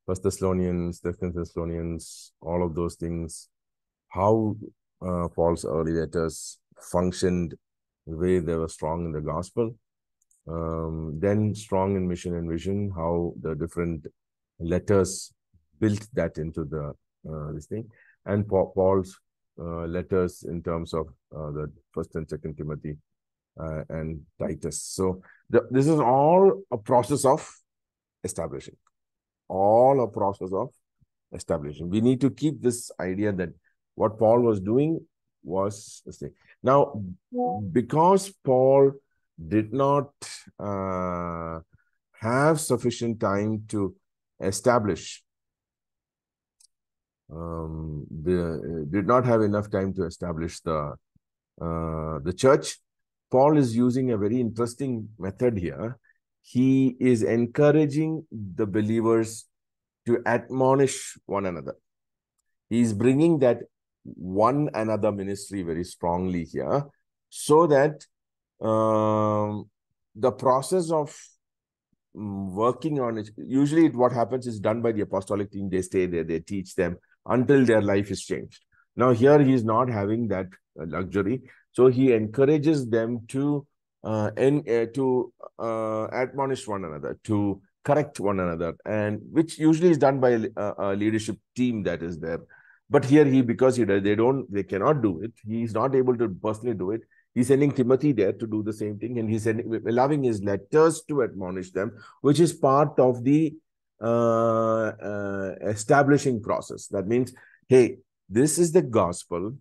First Thessalonians, Second Thessalonians, all of those things, how Paul's early letters functioned, the way they were strong in the gospel. Then strong in mission and vision, how the different letters built that into the this thing. And Paul's letters in terms of the First and Second Timothy and Titus. So this is all a process of establishing. All a process of establishing. We need to keep this idea that what Paul was doing was the same. Now, because Paul did not have sufficient time to establish, did not have enough time to establish the church, Paul is using a very interesting method here. He is encouraging the believers to admonish one another. He's bringing that one another ministry very strongly here, so that the process of working on it, usually what happens is done by the Apostolic Team. They stay there, they teach them until their life is changed. Now here he's not having that luxury, so he encourages them to admonish one another, to correct one another, and which usually is done by a leadership team that is there. But here because they cannot do it, he's not able to personally do it. He's sending Timothy there to do the same thing, and he's allowing his letters to admonish them, which is part of the establishing process. That means, hey, this is the gospel,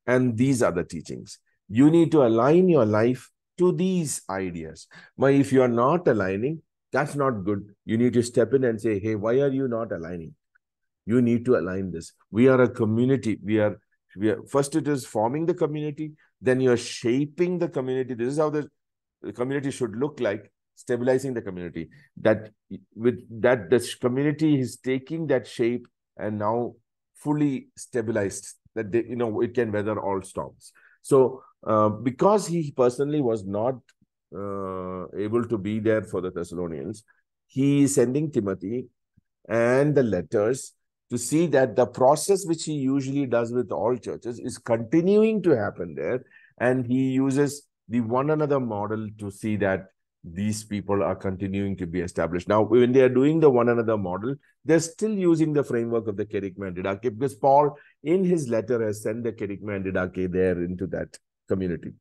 and these are the teachings. You need to align your life to these ideas. But if you are not aligning, that's not good. You need to step in and say, hey, why are you not aligning? You need to align this. We are a community. We are first it is forming the community, then you're shaping the community. This is how the community should look like, stabilizing the community. That with that, the community is taking that shape and now fully stabilized, that they, it can weather all storms. So because he personally was not able to be there for the Thessalonians, he is sending Timothy and the letters to see that the process which he usually does with all churches is continuing to happen there. And he uses the one another model to see that these people are continuing to be established. Now, when they are doing the one another model, they're still using the framework of the kerygma and didache, because Paul, in his letter, has sent the kerygma and didache there into that community.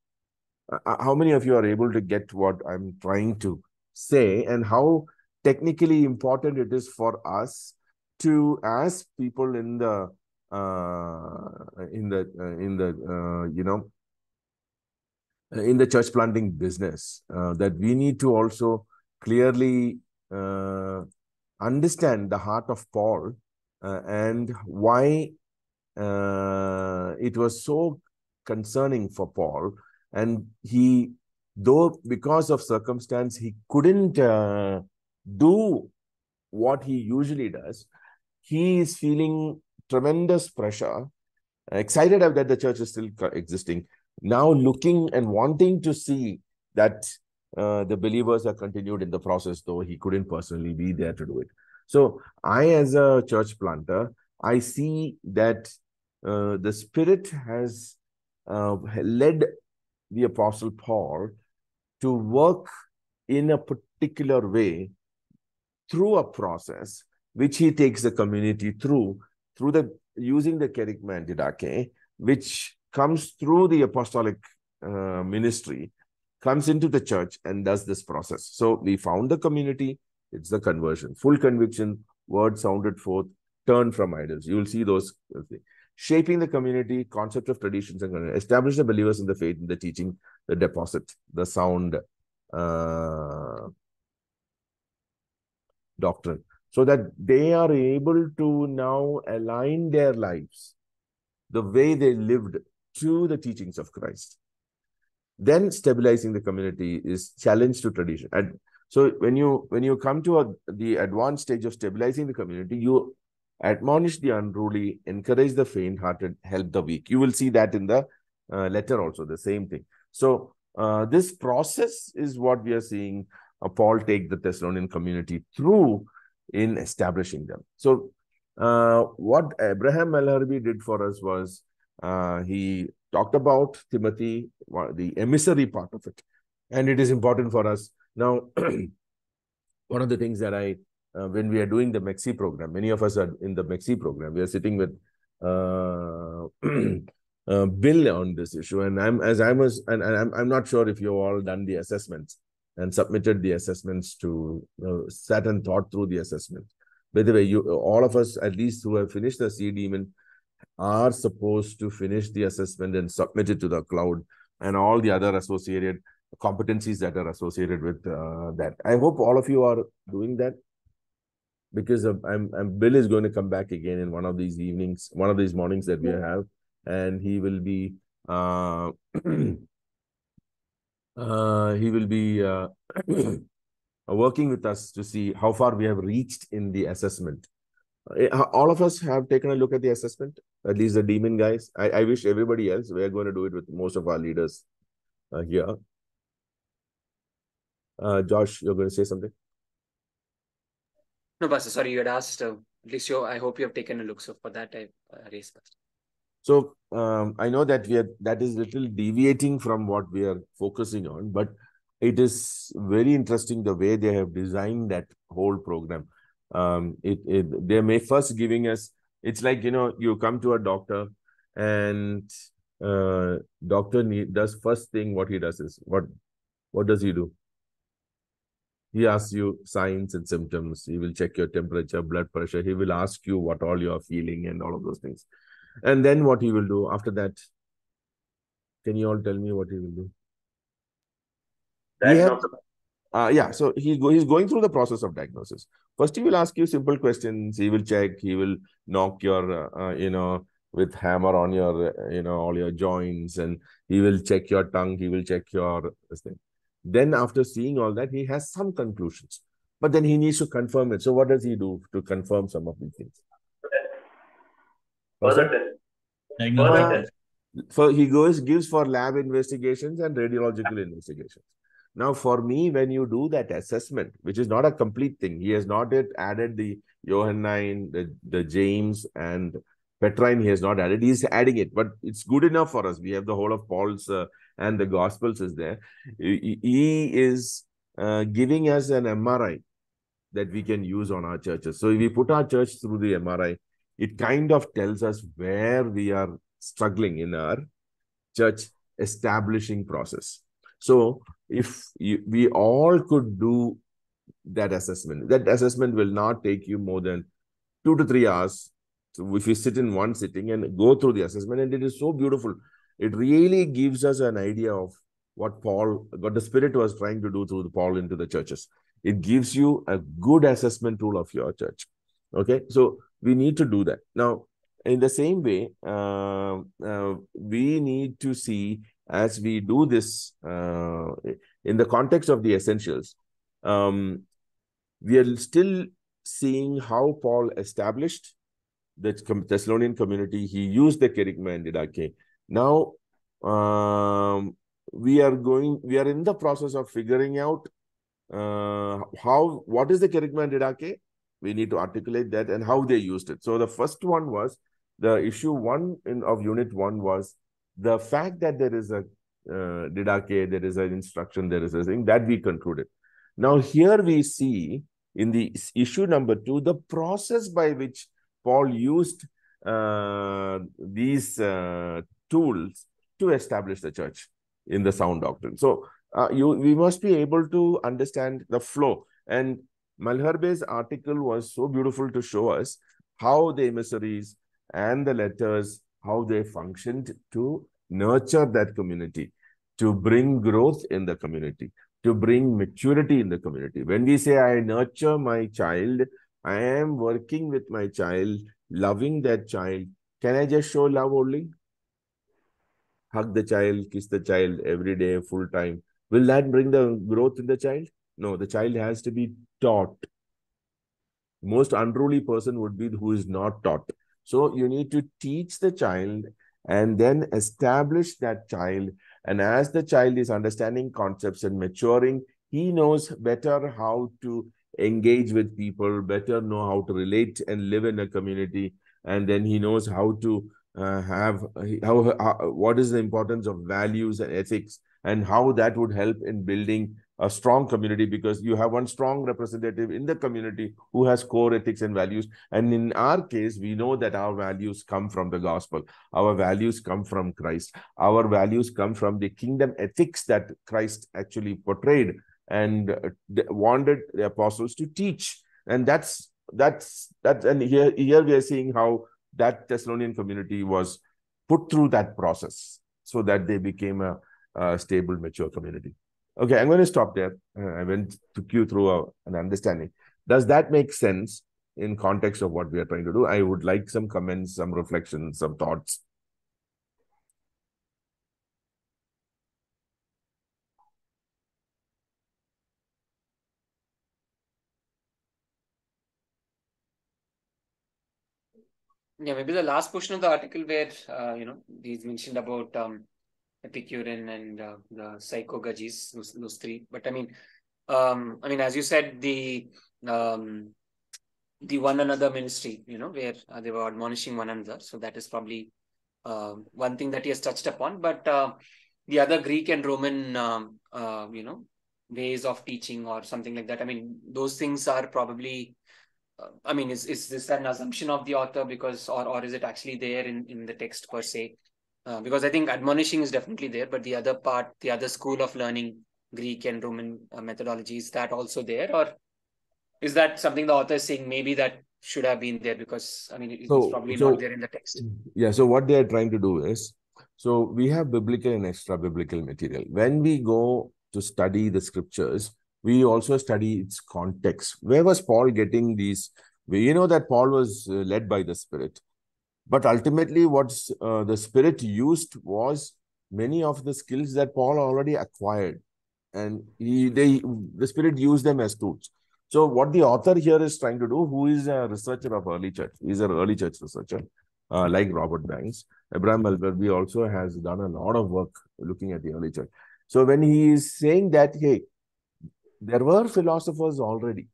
How many of you are able to get what I'm trying to say, and how technically important it is for us to, as people in the church planting business, that we need to also clearly understand the heart of Paul and why it was so concerning for Paul, and he though because of circumstance, he couldn't do what he usually does. He is feeling tremendous pressure, excited that the church is still existing, now looking and wanting to see that the believers are continued in the process, though he couldn't personally be there to do it. So I, as a church planter, I see that the Spirit has led the Apostle Paul to work in a particular way through a process which he takes the community through the using the kerygma didache, which comes through the apostolic ministry, comes into the church and does this process. So we found the community, it's the conversion, full conviction, word sounded forth, turn from idols. You will see those shaping the community, concept of traditions, and establish the believers in the faith, in the teaching, the deposit, the sound doctrine, so that they are able to now align their lives the way they lived to the teachings of Christ. Then stabilizing the community is challenge to tradition. And so when you come to the advanced stage of stabilizing the community, you admonish the unruly, encourage the faint-hearted, help the weak. You will see that in the letter also, the same thing. So this process is what we are seeing Paul take the Thessalonian community through in establishing them. So what Abraham Malherbe did for us was he talked about Timothy, the emissary part of it. And it is important for us. Now, one of the things that when we are doing the Mexi program, many of us are in the Mexi program, we are sitting with Bill on this issue. And I'm not sure if you've all done the assessments and submitted the assessments to, sat and thought through the assessment. By the way, all of us, at least who have finished the CMin, are supposed to finish the assessment and submit it to the cloud and all the other associated competencies that are associated with that. I hope all of you are doing that, because Bill is going to come back again in one of these evenings, one of these mornings that we have, and he will be working with us to see how far we have reached in the assessment. All of us have taken a look at the assessment, at least the demon guys. I wish everybody else, we are going to do it with most of our leaders here. Josh, you're going to say something? No, Pastor, sorry, you had asked, at least I hope you have taken a look. So for that, I raised Pastor. So I know that that is little deviating from what we are focusing on, but it is very interesting the way they have designed that whole program. They may first giving us, it's like, you come to a doctor and doctor does first thing what he does is, what does he do? He asks you signs and symptoms. He will check your temperature, blood pressure. He will ask you what all you are feeling and all of those things. And then what he will do after that? Can you all tell me what he will do? Yeah, so he's going through the process of diagnosis. First, he will ask you simple questions. He will check. He will knock your, with hammer on your, all your joints, and he will check your tongue. He will check your this thing. Then, after seeing all that, he has some conclusions, but then he needs to confirm it. So, what does he do to confirm some of these things? He gives for lab investigations and radiological investigations. Now, for me, when you do that assessment, which is not a complete thing, he has not yet added the Johannine, the James, and Petrine. He has not added. He's adding it, but it's good enough for us. We have the whole of Paul's and the Gospels is there. He is giving us an MRI that we can use on our churches. So if we put our church through the MRI, it kind of tells us where we are struggling in our church establishing process. So if we all could do that assessment will not take you more than 2 to 3 hours. So if you sit in one sitting and go through the assessment, and it is so beautiful, it really gives us an idea of what the Spirit was trying to do through Paul into the churches. It gives you a good assessment tool of your church. Okay, so we need to do that. Now, in the same way, we need to see as we do this in the context of the essentials, we are still seeing how Paul established the Thessalonian community. He used the kerygma and didache. Now, we are in the process of figuring out what is the kerygma and didache. We need to articulate that and how they used it. So the first one was, the issue 1 of Unit 1 was the fact that there is a didache, there is an instruction, there is a thing that we concluded. Now here we see in the issue number 2, the process by which Paul used these tools to establish the church in the sound doctrine. So we must be able to understand the flow. And Malherbe's article was so beautiful to show us how the emissaries and the letters, how they functioned to nurture that community, to bring growth in the community, to bring maturity in the community. When we say, I nurture my child, I am working with my child, loving that child. Can I just show love only? Hug the child, kiss the child every day, full time. Will that bring the growth in the child? No, the child has to be taught. Most unruly person would be who is not taught. So you need to teach the child and then establish that child. And as the child is understanding concepts and maturing, he knows better how to engage with people, better know how to relate and live in a community. And then he knows how to what is the importance of values and ethics, and how that would help in building a strong community, because you have one strong representative in the community who has core ethics and values. And in our case, we know that our values come from the gospel. Our values come from Christ. Our values come from the kingdom ethics that Christ actually portrayed and wanted the apostles to teach. And that's and here we are seeing how that Thessalonian community was put through that process so that they became a stable, mature community. Okay, I'm going to stop there. I took you through an understanding. Does that make sense in context of what we are trying to do? I would like some comments, some reflections, some thoughts. Yeah, maybe the last portion of the article where he's mentioned about Epicurean and the psychogagies, those three. But I mean, as you said, the one another ministry, where they were admonishing one another. So that is probably one thing that he has touched upon. But the other Greek and Roman, ways of teaching or something like that. I mean, those things are probably. Is this an assumption of the author because, or is it actually there in the text per se? Because I think admonishing is definitely there, but the other part, the other school of learning, Greek and Roman methodology, is that also there, or is that something the author is saying maybe that should have been there because it's probably not there in the text? Yeah. So what they are trying to do is, so we have biblical and extra biblical material. When we go to study the scriptures, we also study its context. Where was Paul getting these? We know that Paul was led by the Spirit. But ultimately, what the Spirit used was many of the skills that Paul already acquired. And the Spirit used them as tools. So what the author here is trying to do, who is a researcher of early church, he's an early church researcher, like Robert Banks. Abraham Malherbe also has done a lot of work looking at the early church. So when he is saying that, hey, there were philosophers already.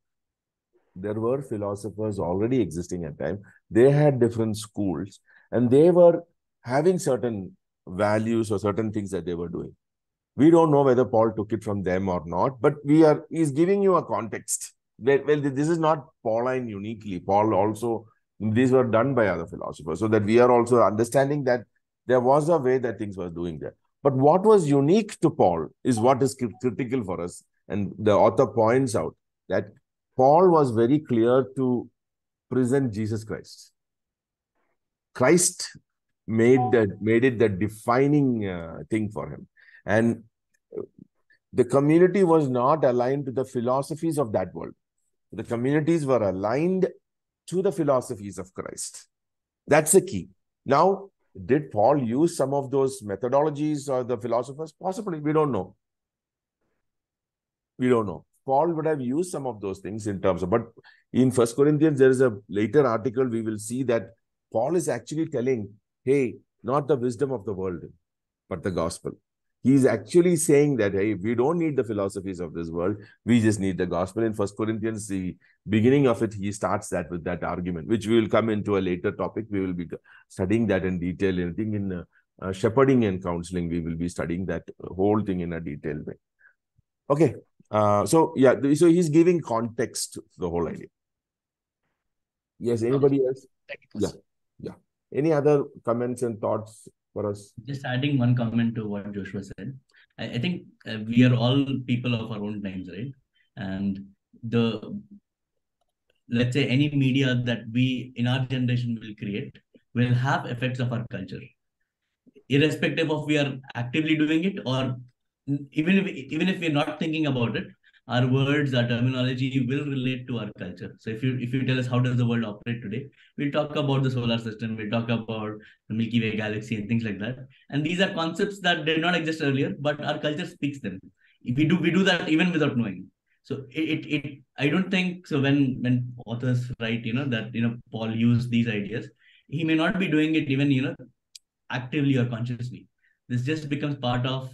There were philosophers already existing at time. They had different schools and they were having certain values or certain things that they were doing. We don't know whether Paul took it from them or not, but he's giving you a context. Well, this is not Pauline uniquely. Paul also, these were done by other philosophers, so that we are also understanding that there was a way that things were doing there. But what was unique to Paul is what is critical for us. And the author points out that Paul was very clear to present Jesus Christ. Christ made it the defining thing for him. And the community was not aligned to the philosophies of that world. The communities were aligned to the philosophies of Christ. That's the key. Now, Did Paul use some of those methodologies or the philosophers? Possibly, we don't know. We don't know. Paul would have used some of those things in terms of, but in 1 Corinthians, there is a later article, we will see that Paul is actually telling, hey, not the wisdom of the world, but the gospel. He's actually saying that, hey, we don't need the philosophies of this world. We just need the gospel. In 1 Corinthians, the beginning of it, he starts that with that argument, which we will come into a later topic. We will be studying that in detail. I think in shepherding and counseling, we will be studying that whole thing in a detailed way. Okay. So he's giving context to the whole idea. Yes, anybody else? Yeah. Any other comments and thoughts for us? Just adding one comment to what Joshua said. I think we are all people of our own times, right? And let's say any media that we in our generation will create will have effects of our culture, irrespective of we are actively doing it, or even if we're not thinking about it, our words, our terminology will relate to our culture. So if you tell us how does the world operate today, we'll talk about the solar system, we'll talk about the Milky Way galaxy and things like that. And these are concepts that did not exist earlier, but our culture speaks them. We do that even without knowing. So I don't think so. When authors write, that Paul used these ideas, he may not be doing it even actively or consciously. This just becomes part of.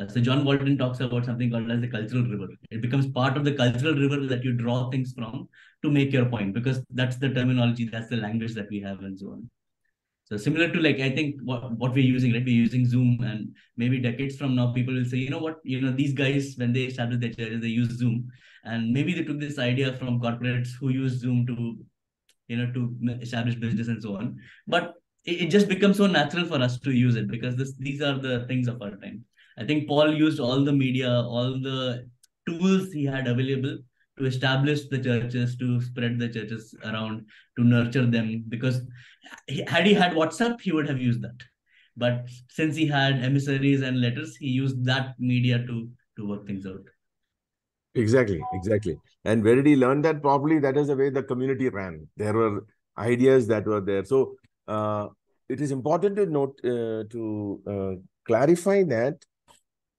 So John Walton talks about something called as the cultural river. It becomes part of the cultural river that you draw things from to make your point, because that's the terminology, that's the language that we have, and so on. So similar to, like, I think what we're using, right? We're using Zoom, and maybe decades from now, people will say, you know what, these guys, when they established their churches, they use Zoom. And maybe they took this idea from corporates who use Zoom to establish business and so on. But it just becomes so natural for us to use it because these are the things of our time. I think Paul used all the media, all the tools he had available to establish the churches, to spread the churches around, to nurture them. Because had he had WhatsApp, he would have used that. But since he had emissaries and letters, he used that media to work things out. Exactly. And where did he learn that? Probably that is the way the community ran. There were ideas that were there. So it is important to note, to clarify that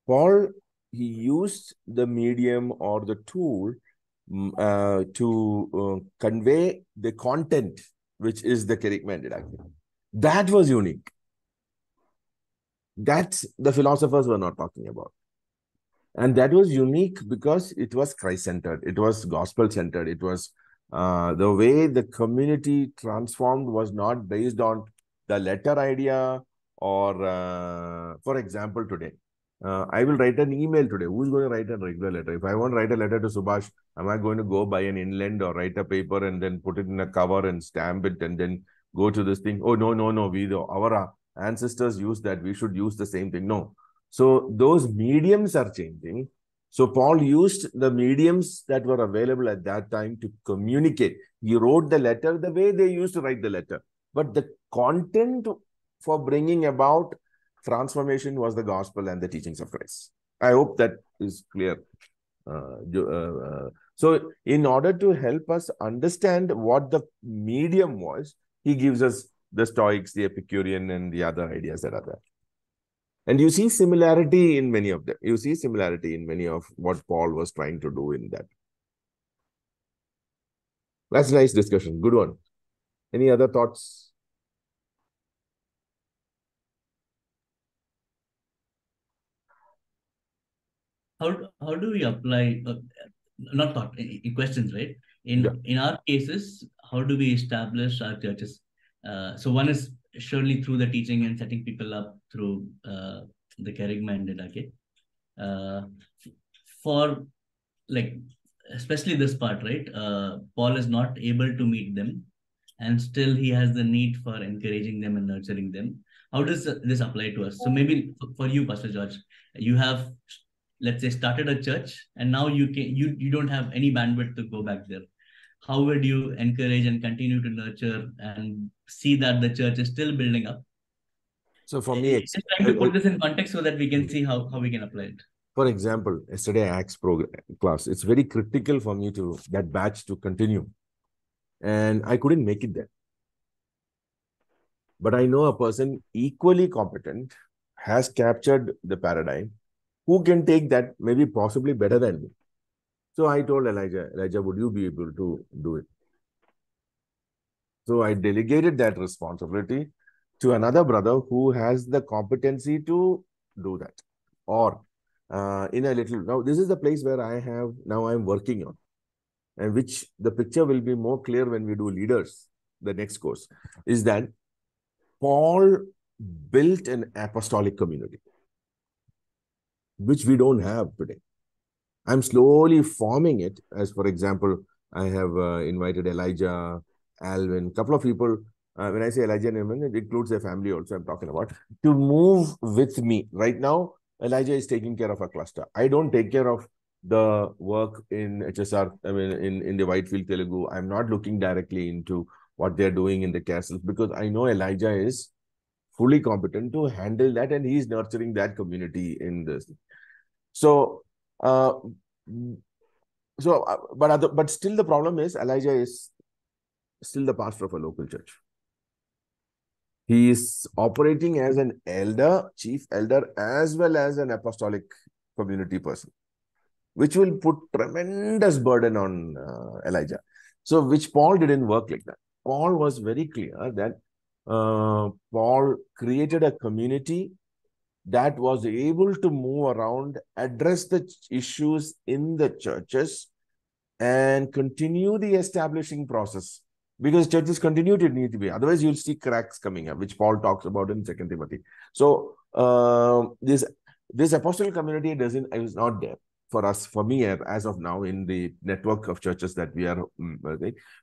Paul, he used the medium or the tool to convey the content, which is the kerygma didactic. That was unique. That the philosophers were not talking about. And that was unique because it was Christ-centered. It was gospel-centered. It was the way the community transformed was not based on the letter idea or, for example, today. I will write an email today. Who's going to write a regular letter? If I want to write a letter to Subhash, am I going to go buy an inland or write a paper and then put it in a cover and stamp it and then go to this thing? Oh, no. Our ancestors used that. We should use the same thing. No. So those mediums are changing. So Paul used the mediums that were available at that time to communicate. He wrote the letter the way they used to write the letter. But the content for bringing about transformation was the gospel and the teachings of Christ. I hope that is clear. So in order to help us understand what the medium was, he gives us the Stoics, the Epicurean, and the other ideas that are there. And you see similarity in many of them. You see similarity in many of what Paul was trying to do in that. That's a nice discussion. Good one. Any other thoughts? How do we apply, not thought, in questions, right? In our cases, how do we establish our churches? So one is surely through the teaching and setting people up through the kerygma and didake. For, like, especially this part, right? Paul is not able to meet them, and still he has the need for encouraging them and nurturing them. How does this apply to us? So maybe for you, Pastor George, you have, let's say, started a church, and now you don't have any bandwidth to go back there. How would you encourage and continue to nurture and see that the church is still building up? So for me, just trying to put this in context so that we can see how we can apply it. For example, yesterday Acts class, it's very critical for me to that batch to continue. And I couldn't make it there. But I know a person equally competent, has captured the paradigm, who can take that maybe possibly better than me. So I told Elijah, would you be able to do it? So I delegated that responsibility to another brother who has the competency to do that. Or in a little, now this is the place where I'm working on, and which the picture will be more clear when we do leaders, the next course, is that Paul built an apostolic community, which we don't have today. I'm slowly forming it. As for example, I have invited Elijah, Alvin, a couple of people. When I say Elijah and Alvin, it includes their family also, I'm talking about, to move with me. Right now, Elijah is taking care of a cluster. I don't take care of the work in HSR, I mean, in the Whitefield Telugu. I'm not looking directly into what they're doing in the castles, because I know Elijah is fully competent to handle that, and he's nurturing that community in this. So, but still the problem is Elijah is still the pastor of a local church. He is operating as an elder, chief elder, as well as an apostolic community person, which will put tremendous burden on Elijah. So, which Paul didn't work like that. Paul was very clear that Paul created a community that was able to move around, address the issues in the churches, and continue the establishing process. Because churches continue to need to be. Otherwise, you'll see cracks coming up, which Paul talks about in 2 Timothy. So, this apostolic community is not there for us, for me, as of now, in the network of churches that we are,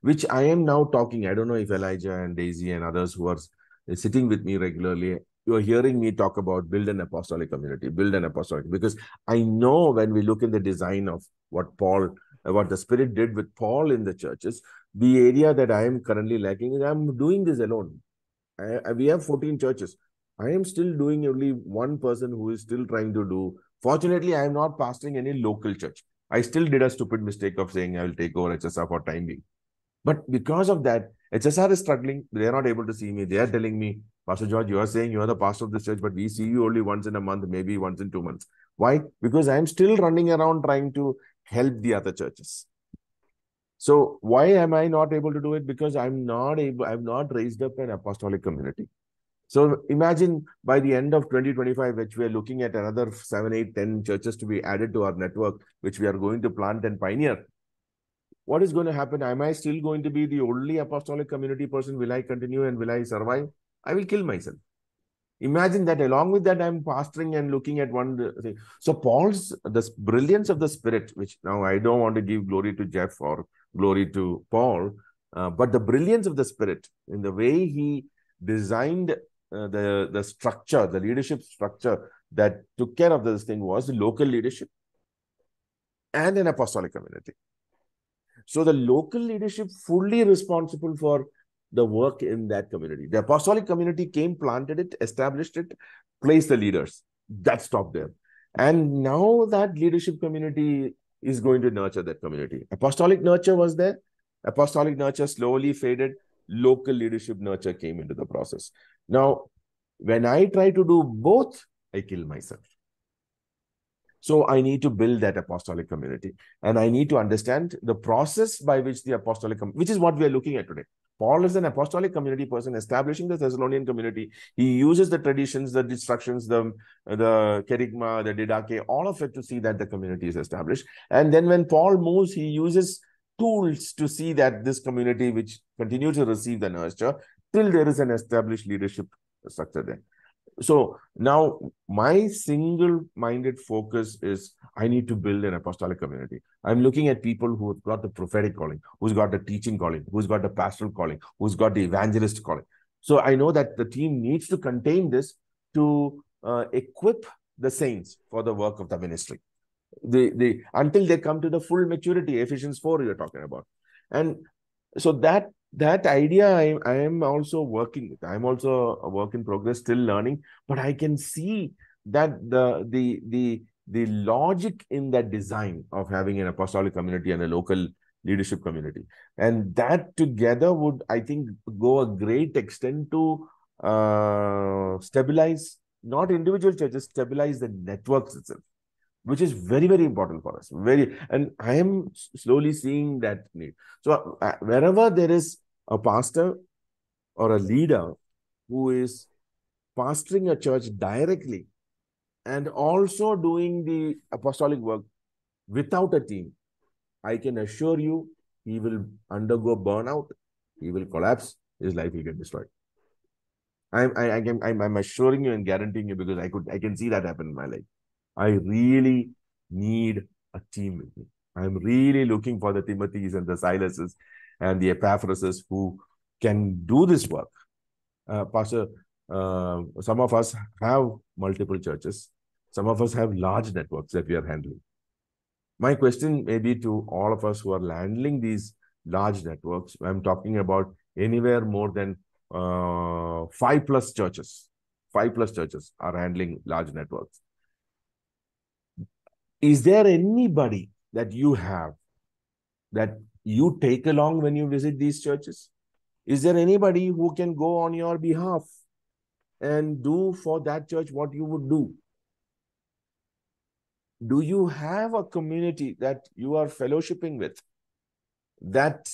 which I am now talking. I don't know if Elijah and Daisy and others who are sitting with me regularly, you are hearing me talk about build an apostolic community, because I know when we look in the design of what the Spirit did with Paul in the churches, the area that I am currently lacking is I'm doing this alone. We have 14 churches. I am still doing only one person who is still trying to do. Fortunately, I am not pastoring any local church. I still did a stupid mistake of saying I will take over HSR for time being. But because of that, HSR is struggling. They are not able to see me. They are telling me, Pastor George, you are saying you are the pastor of this church, but we see you only once in a month, maybe once in 2 months. Why? Because I am still running around trying to help the other churches. So why am I not able to do it? Because I've not raised up an apostolic community. So imagine by the end of 2025, which we are looking at another 7, 8, 10 churches to be added to our network, which we are going to plant and pioneer. What is going to happen? Am I still going to be the only apostolic community person? Will I continue and will I survive? I will kill myself. Imagine that along with that, I'm pastoring and looking at one thing. So the brilliance of the Spirit, which now I don't want to give glory to Jeff or glory to Paul, but the brilliance of the Spirit in the way he designed the structure, the leadership structure that took care of this thing was the local leadership and an apostolic community. So the local leadership fully responsible for the work in that community. The apostolic community came, planted it, established it, placed the leaders. That stopped there. And now that leadership community is going to nurture that community. Apostolic nurture was there. Apostolic nurture slowly faded. Local leadership nurture came into the process. Now, when I try to do both, I kill myself. So I need to build that apostolic community. And I need to understand the process by which the apostolic, which is what we are looking at today. Paul is an apostolic community person establishing the Thessalonian community. He uses the traditions, the instructions, the kerygma, the didache, all of it to see that the community is established. And then when Paul moves, he uses tools to see that this community, which continues to receive the nurture, till there is an established leadership structure there. So now my single-minded focus is I need to build an apostolic community. I'm looking at people who've got the prophetic calling, who's got the teaching calling, who's got the pastoral calling, who's got the evangelist calling. So I know that the team needs to contain this to equip the saints for the work of the ministry. Until they come to the full maturity, Ephesians 4 you're talking about. And so that idea I am also working with. I'm also a work in progress, still learning, but I can see that the logic in that design of having an apostolic community and a local leadership community. And that together would, I think, go a great extent to stabilize, not individual churches, stabilize the networks itself, which is very, very important for us. And I am slowly seeing that need. So wherever there is a pastor or a leader who is pastoring a church directly and also doing the apostolic work without a team, I can assure you, he will undergo burnout, he will collapse, his life will get destroyed. I'm assuring you and guaranteeing you, because I can see that happen in my life. I really need a team with me. I'm really looking for the Timothys and the Silases and the Epaphrases who can do this work. Pastor, some of us have multiple churches. Some of us have large networks that we are handling. My question may be to all of us who are handling these large networks. I'm talking about anywhere more than 5+ churches. 5+ churches are handling large networks. Is there anybody that you have that you take along when you visit these churches? Is there anybody who can go on your behalf and do for that church what you would do? Do you have a community that you are fellowshipping with that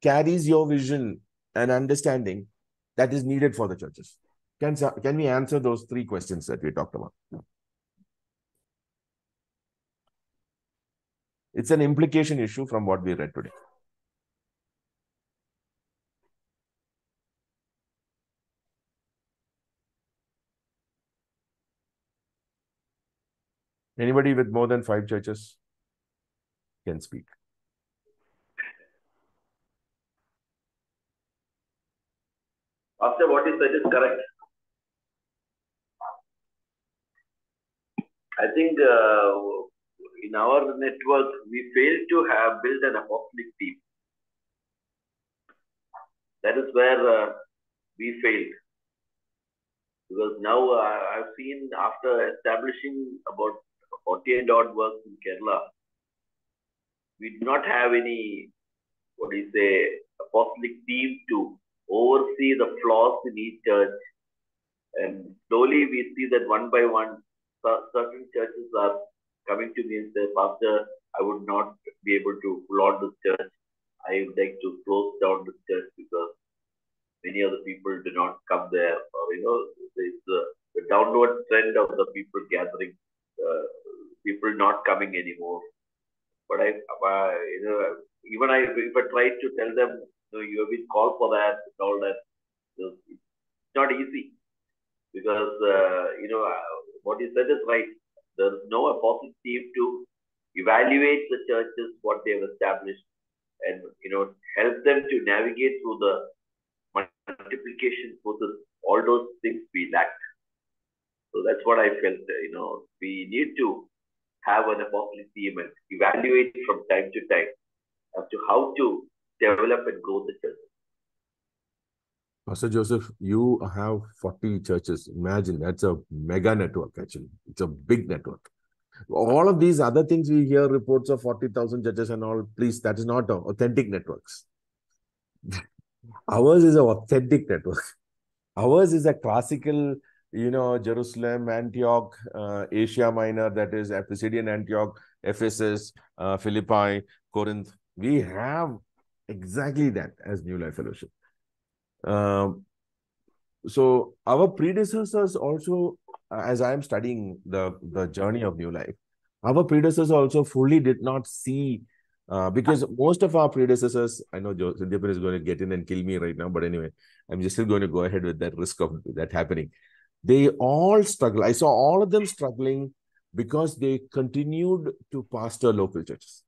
carries your vision and understanding that is needed for the churches? Can we answer those 3 questions that we talked about? It's an implication issue from what we read today. Anybody with more than 5 churches can speak. After what is said is correct. I think in our network, we failed to have built an apostolic team. That is where we failed. Because now I've seen, after establishing about 40 and odd works in Kerala, we do not have any, apostolic team to oversee the flaws in each church. And slowly we see that one by one, certain churches are coming to me and say, Pastor, I would not be able to pull on this church. I would like to close down this church because many other people do not come there. Or, there's the downward trend of the people gathering, people not coming anymore. But if I try to tell them, you have been called for that and all that, it's not easy. Because, what you said is right. There's no apostolic team to evaluate the churches, what they have established, and, help them to navigate through the multiplication process. All those things we lack. So that's what I felt. We need to have an apostolic team and evaluate from time to time as to how to develop and grow the church. Pastor Joseph, you have 40 churches. Imagine, that's a mega network, actually. It's a big network. All of these other things we hear reports of 40,000 churches and all, please, that is not authentic networks. Ours is an authentic network. Ours is a classical, Jerusalem, Antioch, Asia Minor, that is Pisidian Antioch, Ephesus, Philippi, Corinth. We have exactly that as New Life Fellowship. So our predecessors also, as I am studying the journey of New Life, our predecessors also fully did not see, because most of our predecessors, I know Sandeepan is going to get in and kill me right now, but anyway, I'm just still going to go ahead with that risk of that happening. They all struggle. I saw all of them struggling because they continued to pastor local churches.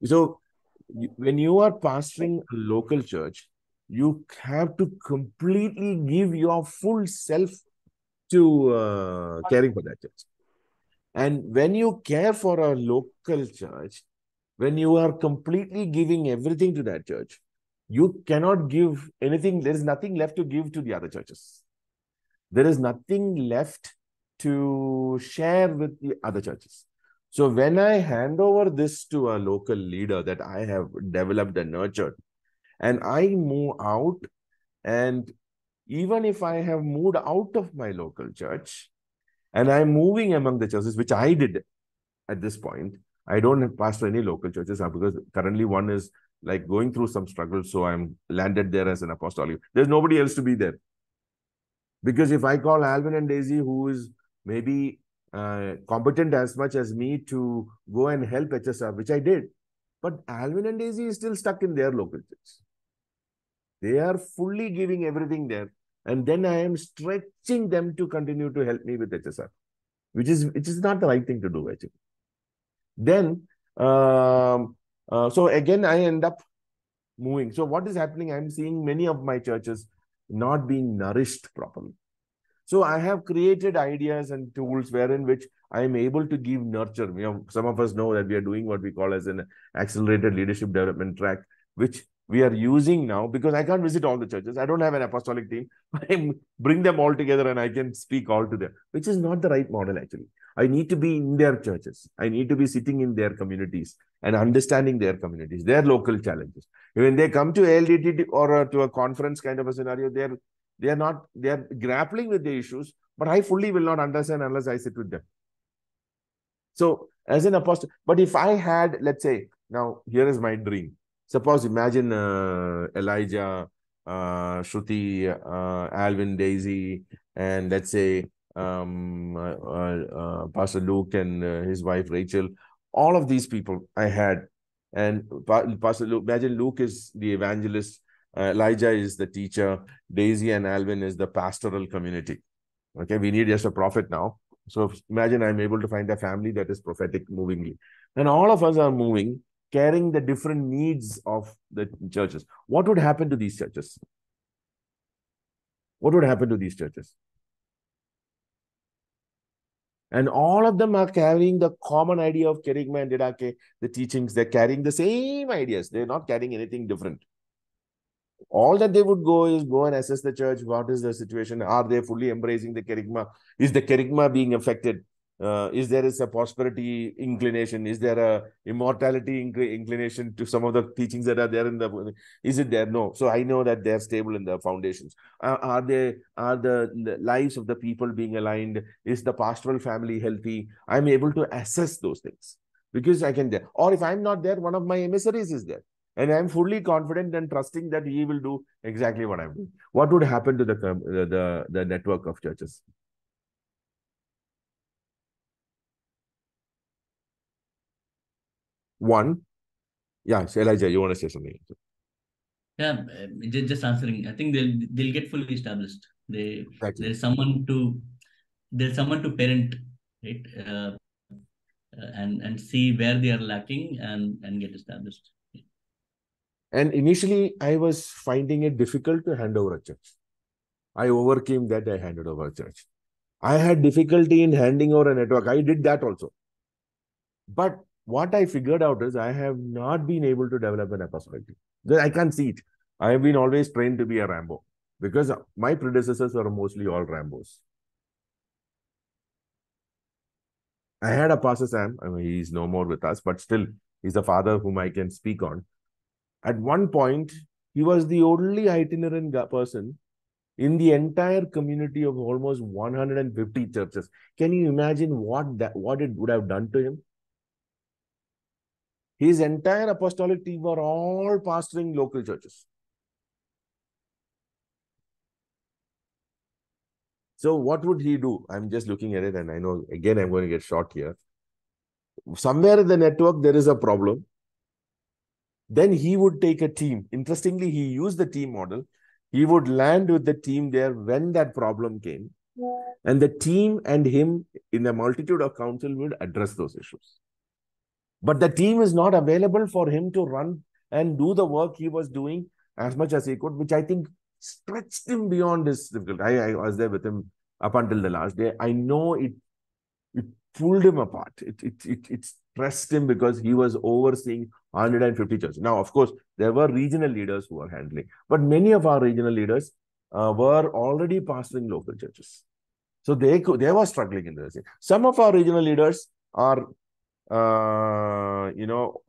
So when you are pastoring a local church, you have to completely give your full self to caring for that church. And when you care for a local church, when you are completely giving everything to that church, you cannot give anything. There is nothing left to give to the other churches. There is nothing left to share with the other churches. So when I hand over this to a local leader that I have developed and nurtured, and I move out and even if I have moved out of my local church and I'm moving among the churches, which I did at this point, I don't pastor any local churches because currently one is like going through some struggle. So I'm landed there as an apostolic. There's nobody else to be there. Because if I call Alvin and Daisy, who is maybe competent as much as me to go and help HSR, which I did, but Alvin and Daisy is still stuck in their local church. They are fully giving everything there. And then I am stretching them to continue to help me with HSR, which is not the right thing to do, actually. Then, so again, I end up moving. So what is happening? I'm seeing many of my churches not being nourished properly. So I have created ideas and tools wherein which I am able to give nurture. Some of us know that we are doing what we call as an accelerated leadership development track, which we are using now because I can't visit all the churches. I don't have an apostolic team. I bring them all together and I can speak all to them, which is not the right model, actually. I need to be in their churches. I need to be sitting in their communities and understanding their communities, their local challenges. When they come to LDT or to a conference kind of a scenario, they are grappling with the issues, but I fully will not understand unless I sit with them. So as an apostle, but if I had, let's say, now here is my dream. Suppose imagine Elijah, Shruti, Alvin, Daisy, and let's say Pastor Luke and his wife Rachel. All of these people I had, and Pastor Luke. Imagine Luke is the evangelist, Elijah is the teacher, Daisy and Alvin is the pastoral community. Okay, we need just a prophet now. So imagine I'm able to find a family that is prophetic movingly, and all of us are moving, carrying the different needs of the churches. What would happen to these churches? What would happen to these churches? And all of them are carrying the common idea of kerygma and didache, the teachings. They're carrying the same ideas. They're not carrying anything different. All that they would go is go and assess the church. What is the situation? Are they fully embracing the kerygma? Is the kerygma being affected? Is there a prosperity inclination? Is there a immortality inclination to some of the teachings that are there in the? Is it there? No. So I know that they're stable in the foundations. Are the lives of the people being aligned? Is the pastoral family healthy? I'm able to assess those things because I can there. Or if I'm not there, one of my emissaries is there. And I'm fully confident and trusting that he will do exactly what I'm doing. What would happen to the network of churches? One, yeah, Elijah, you want to say something? Yeah, just answering. I think they'll get fully established. Exactly. There's someone to parent, right? And see where they are lacking and get established. And initially, I was finding it difficult to hand over a church. I overcame that. I handed over a church. I had difficulty in handing over a network. I did that also. But what I figured out is I have not been able to develop an apostolic team. I can't see it. I have been always trained to be a Rambo because my predecessors were mostly all Rambos. I had a Pastor Sam. I mean, he's no more with us, but still, he's the father whom I can speak on. At one point, he was the only itinerant person in the entire community of almost 150 churches. Can you imagine what it would have done to him? His entire apostolic team were all pastoring local churches. So what would he do? I'm just looking at it and I know, again, I'm going to get short here. Somewhere in the network, there is a problem. Then he would take a team. Interestingly, he used the team model. He would land with the team there when that problem came. And the team and him in a multitude of counsel would address those issues. But the team is not available for him to run and do the work he was doing as much as he could, which I think stretched him beyond his difficulty. I was there with him up until the last day. I know it pulled him apart. It stressed him because he was overseeing 150 churches. Now, of course, there were regional leaders who were handling, but many of our regional leaders were already pastoring local churches. So they were struggling in this. Some of our regional leaders are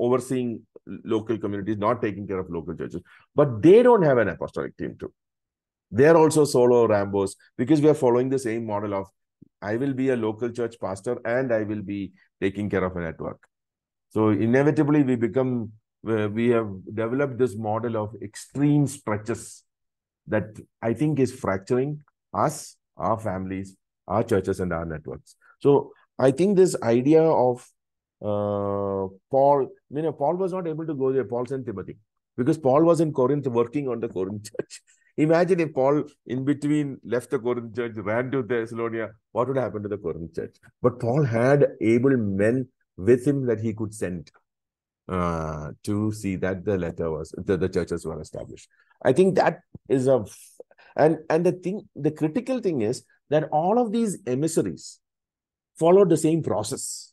overseeing local communities, not taking care of local churches, but they don't have an apostolic team too. They are also solo Rambos because we are following the same model of I will be a local church pastor and I will be taking care of a network. So inevitably we have developed this model of extreme stretches that I think is fracturing us, our families, our churches, and our networks. So I think this idea of Paul was not able to go there. Paul sent Timothy because Paul was in Corinth working on the Corinth church. Imagine if Paul in between left the Corinth church, ran to Thessalonica, what would happen to the Corinth church? But Paul had able men with him that he could send to see that the churches were established. I think that is the critical thing is that all of these emissaries followed the same process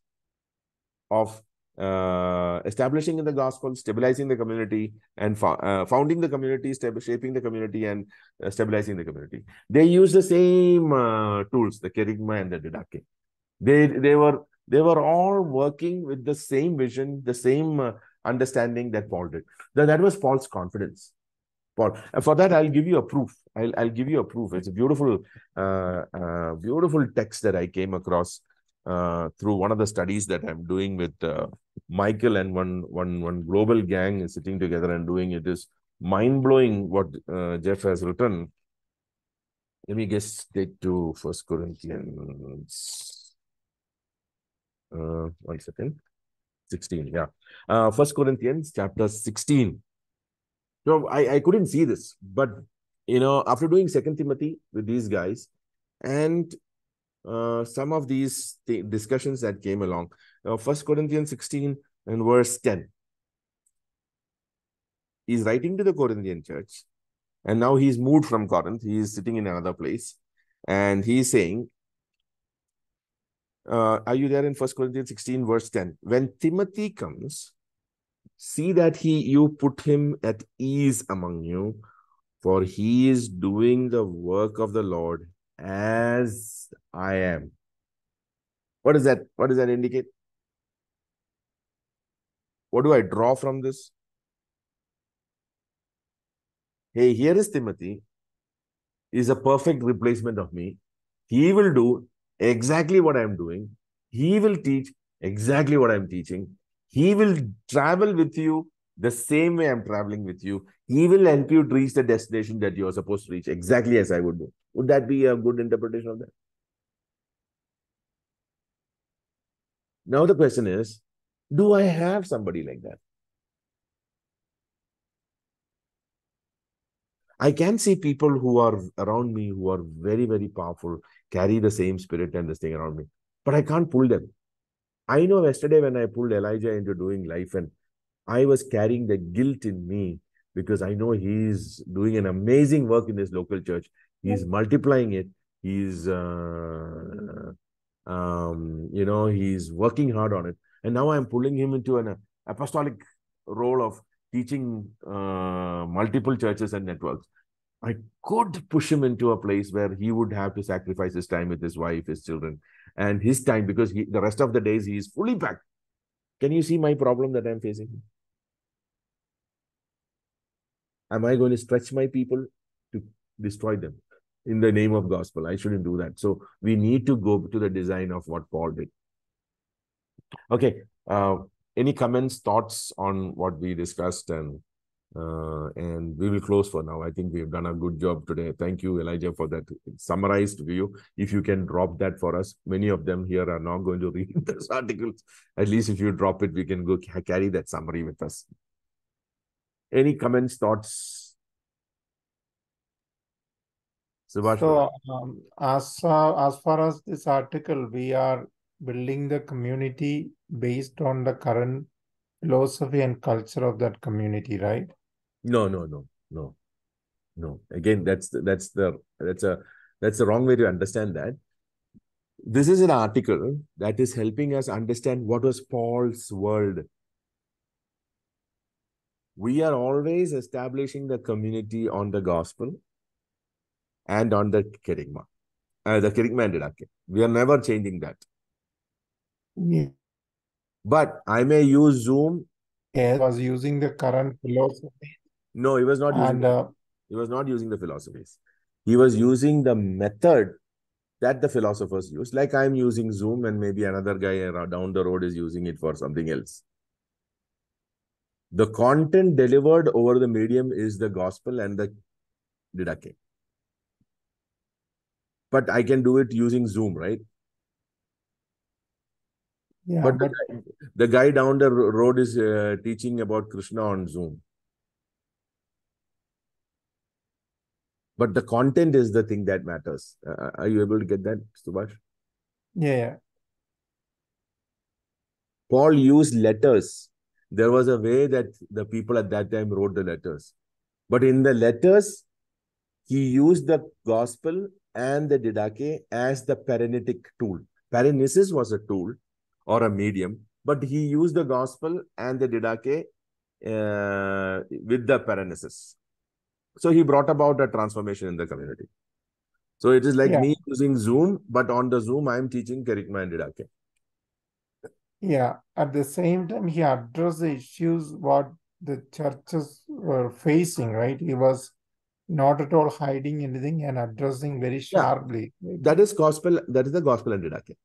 of establishing in the gospel, stabilizing the community, and founding the community, shaping the community, and stabilizing the community. They use the same tools, the kerygma and the didache. They were all working with the same vision, the same understanding that Paul did. That was Paul's confidence. Paul, for that, I'll give you a proof. I'll give you a proof. It's a beautiful, beautiful text that I came across through one of the studies that I'm doing with Michael and one global gang is sitting together and doing it. Is mind-blowing what Jeff has written. Let me just take to 1 Corinthians. 1 second. 16, yeah. 1 Corinthians chapter 16. So I couldn't see this, but after doing 2 Timothy with these guys and some of these discussions that came along. 1 Corinthians 16 and verse 10. He's writing to the Corinthian church, and now he's moved from Corinth. He is sitting in another place, and he's saying, are you there in 1 Corinthians 16 verse 10? When Timothy comes, see that you put him at ease among you, for he is doing the work of the Lord as I am. What is that? What does that indicate? What do I draw from this? Hey, here is Timothy. Is a perfect replacement of me. He will do exactly what I'm doing. He will teach exactly what I'm teaching. He will travel with you the same way I'm traveling with you. He will help you to reach the destination that you're supposed to reach exactly as I would do. Would that be a good interpretation of that? Now the question is, do I have somebody like that? I can see people who are around me who are very, very powerful, carry the same spirit and this thing around me, but I can't pull them. I know yesterday when I pulled Elijah into doing life, and I was carrying the guilt in me because I know he's doing an amazing work in this local church. He's multiplying it. He's, he's working hard on it. And now I'm pulling him into an apostolic role of teaching multiple churches and networks. I could push him into a place where he would have to sacrifice his time with his wife, his children, and his time because the rest of the days he is fully packed. Can you see my problem that I'm facing? Am I going to stretch my people to destroy them in the name of gospel? I shouldn't do that. So we need to go to the design of what Paul did. Okay. Any comments, thoughts on what we discussed? And we will close for now. I think we've done a good job today. Thank you, Elijah, for that summarized view. If you can drop that for us, many of them here are not going to read this articles. At least if you drop it, we can go carry that summary with us. Any comments, thoughts? Subhash? So, as far as this article, we are building the community based on the current philosophy and culture of that community, right? No. Again, that's the wrong way to understand that. This is an article that is helping us understand what was Paul's world. We are always establishing the community on the gospel and on the kerygma. The kerygma and didache. We are never changing that. Yeah. But I may use Zoom. Yes, was using the current philosophy. No, he was not using. He was not using the philosophies. He was using the method that the philosophers use, like I'm using Zoom and maybe another guy down the road is using it for something else. The content delivered over the medium is the gospel and the didache. But I can do it using Zoom, right? Yeah, but the guy down the road is teaching about Krishna on Zoom. But the content is the thing that matters. Are you able to get that, Subhash? Yeah. Paul used letters. There was a way that the people at that time wrote the letters. But in the letters, he used the gospel and the didache as the paranetic tool. Paranesis was a tool or a medium, but he used the gospel and the didache with the paranesis. So he brought about a transformation in the community. So it is like me using Zoom, but on the Zoom, I am teaching Kerygma and didache. Yeah. At the same time, he addressed the issues what the churches were facing, right? He was not at all hiding anything and addressing very sharply. That is gospel. That is the gospel and didache.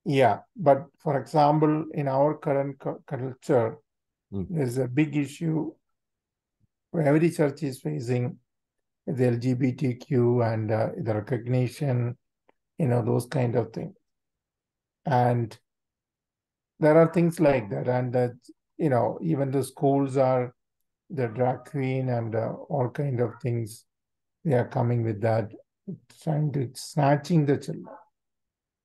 Yeah, but for example, in our current culture, there's a big issue where every church is facing the LGBTQ and the recognition, those kind of things. And there are things like that. And, even the schools are the drag queen and all kind of things. They are coming with that, trying to snatching the children.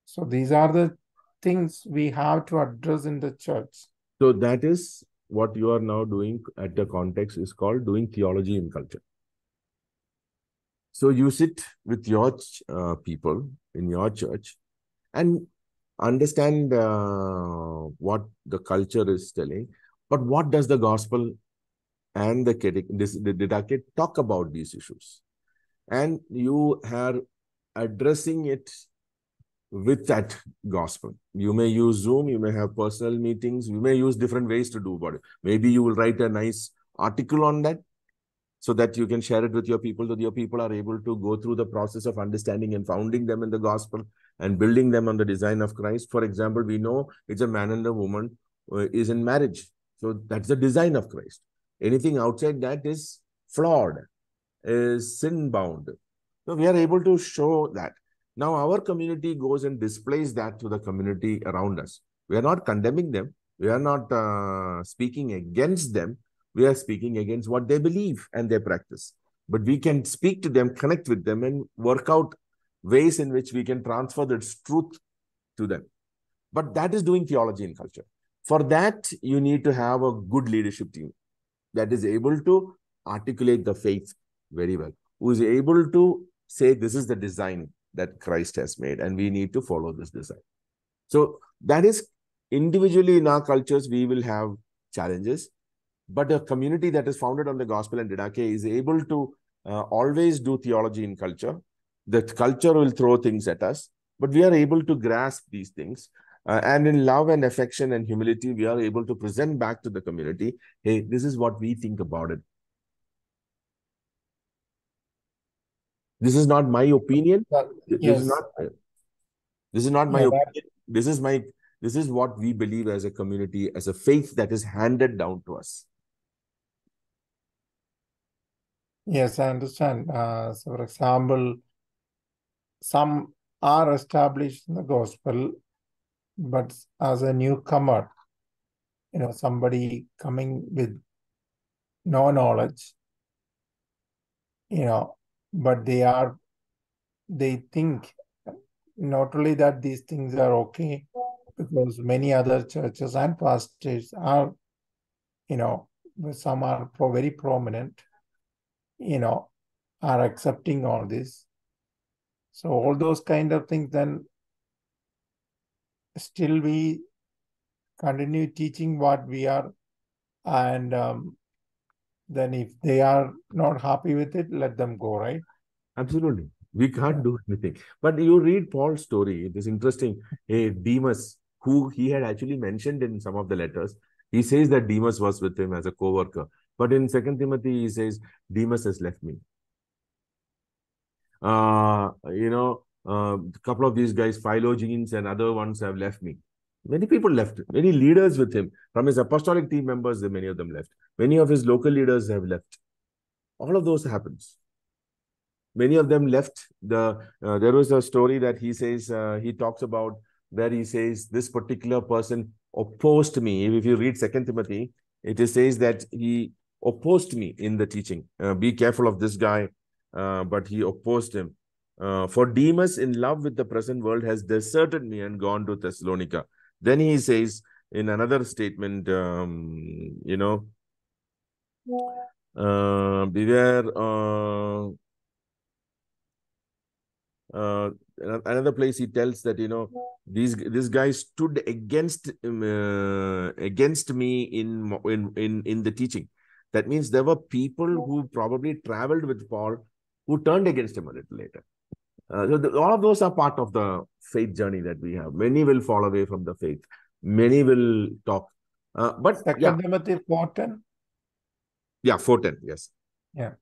So these are the things we have to address in the church. So that is what you are now doing at the context is called doing theology in culture. So you sit with your people in your church and understand what the culture is telling, but what does the gospel and the didache talk about these issues? And you are addressing it with that gospel. You may use Zoom, you may have personal meetings, you may use different ways to do about it. Maybe you will write a nice article on that so that you can share it with your people, so that your people are able to go through the process of understanding and founding them in the gospel and building them on the design of Christ. For example, we know it's a man and a woman is in marriage. So that's the design of Christ. Anything outside that is flawed, is sin-bound. So we are able to show that. Now our community goes and displays that to the community around us. We are not condemning them. We are not speaking against them. We are speaking against what they believe and their practice. But we can speak to them, connect with them, and work out ways in which we can transfer this truth to them. But that is doing theology in culture. For that, you need to have a good leadership team that is able to articulate the faith very well, who is able to say, this is the design that Christ has made, and we need to follow this design. So that is individually in our cultures, we will have challenges, but a community that is founded on the gospel and didache is able to always do theology in culture. The culture will throw things at us, but we are able to grasp these things. And in love and affection and humility, we are able to present back to the community, hey, this is what we think about it. This is not my opinion. This is not my opinion. This is what we believe as a community, as a faith that is handed down to us. Yes, I understand. So for example, some are established in the gospel, but as a newcomer, somebody coming with no knowledge, but they think not only that these things are okay, because many other churches and pastors are, some are very prominent, are accepting all this. So all those kind of things, then still we continue teaching what we are, and then if they are not happy with it, let them go, right? Absolutely. We can't do anything. But you read Paul's story, it is interesting. Demas, who he had actually mentioned in some of the letters, he says that Demas was with him as a co-worker. But in 2 Timothy, he says, Demas has left me. A couple of these guys, Philogenes and other ones have left me. Many people left. Many leaders with him. From his apostolic team members, many of them left. Many of his local leaders have left. All of those happens. Many of them left. There was a story that he says, he talks about, where he says, this particular person opposed me. If you read 2 Timothy, it says that he opposed me in the teaching. Be careful of this guy, but he opposed him. For Demas, in love with the present world, has deserted me and gone to Thessalonica. Then he says in another statement, beware. Another place he tells that, this guy stood against me in the teaching. That means there were people who probably traveled with Paul who turned against him a little later. All of those are part of the faith journey that we have. Many will fall away from the faith. Many will talk. But 2 Timothy 4:10. Yeah, 4:10. Yes. Yeah.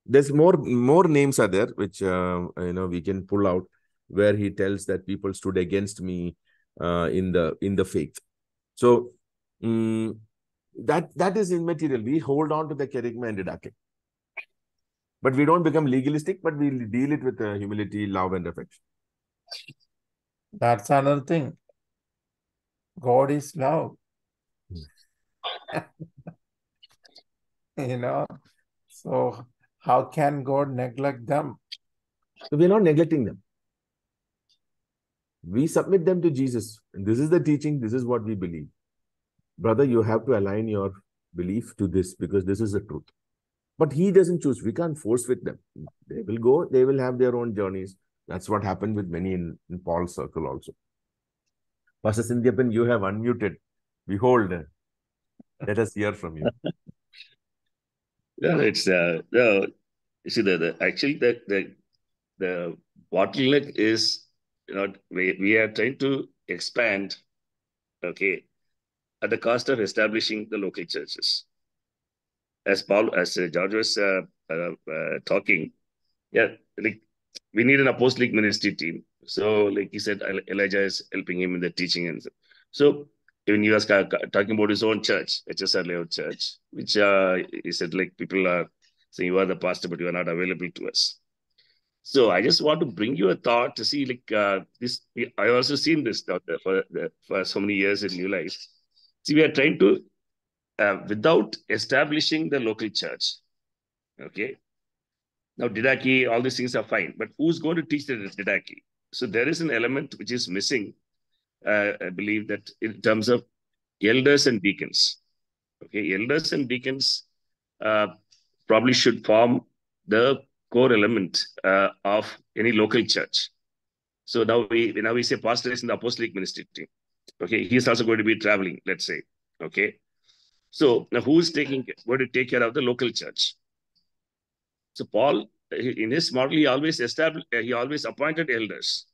There's more names are there, which we can pull out, where he tells that people stood against me in the faith. So that is immaterial. We hold on to the kerygma and didache. But we don't become legalistic, but we deal it with humility, love, and affection. That's another thing. God is love. So how can God neglect them? So we're not neglecting them. We submit them to Jesus. And this is the teaching. This is what we believe. Brother, you have to align your belief to this, because this is the truth. But he doesn't choose. We can't force with them. They will go. They will have their own journeys. That's what happened with many in Paul's circle also. Pastor Sindhyapan, you have unmuted. Behold, let us hear from you. Yeah, it's you see the bottleneck is, we are trying to expand, okay, at the cost of establishing the local churches. As George was talking, yeah, like we need an apostolic ministry team. So, like he said, Elijah is helping him in the teaching, and so when he was talking about his own church, HSR Layout Church, which he said, like, people are saying, you are the pastor, but you are not available to us. So I just want to bring you a thought to see, like, this. I also seen this for so many years in New Life. See, we are trying to, without establishing the local church, okay. Now, didache, all these things are fine, but who's going to teach the didache? So there is an element which is missing, I believe, that in terms of elders and deacons. Okay, elders and deacons probably should form the core element of any local church. So now we say pastor is in the apostolic ministry team. Okay, he's also going to be traveling, let's say. Okay, so now who's going to take care of the local church? So Paul, in his model, he always appointed elders.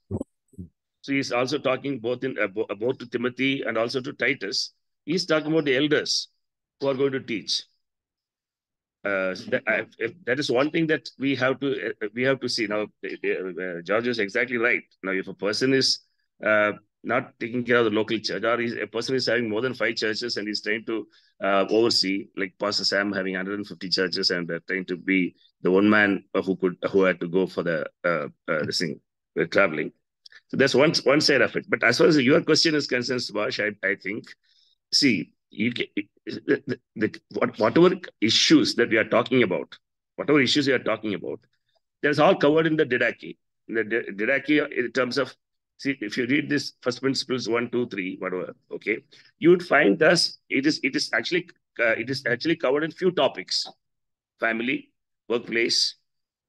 So he's also talking both to Timothy and also to Titus. He's talking about the elders who are going to teach. That is one thing that we have to see. Now, George is exactly right. Now, if a person is not taking care of the local church, or a person is having more than 5 churches and he's trying to oversee, like Pastor Sam having 150 churches and trying to be the one man who had to go for the traveling. So that's one side of it. But as far as your question is concerned, Subhash, I think, see, whatever issues that we are talking about, that's all covered in the didache. In the didache, in terms of, see, if you read this first principles 1, 2, 3, whatever, okay, you would find thus it is actually covered in few topics: family, workplace,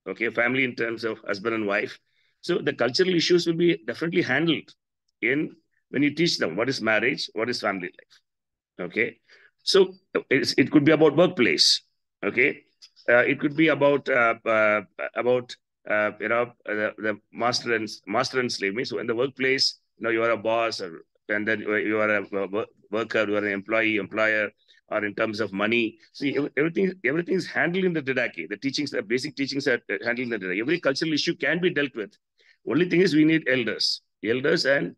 okay, family in terms of husband and wife. So the cultural issues will be definitely handled when you teach them what is marriage, what is family life. Okay, so it could be about workplace. Okay, it could be about the master and slave. So in the workplace, you are a boss, and then you are a worker, you are an employer. or in terms of money. See, everything is handled in the didache. The teachings, the basic teachings are handled in the didache. Every cultural issue can be dealt with. Only thing is we need elders and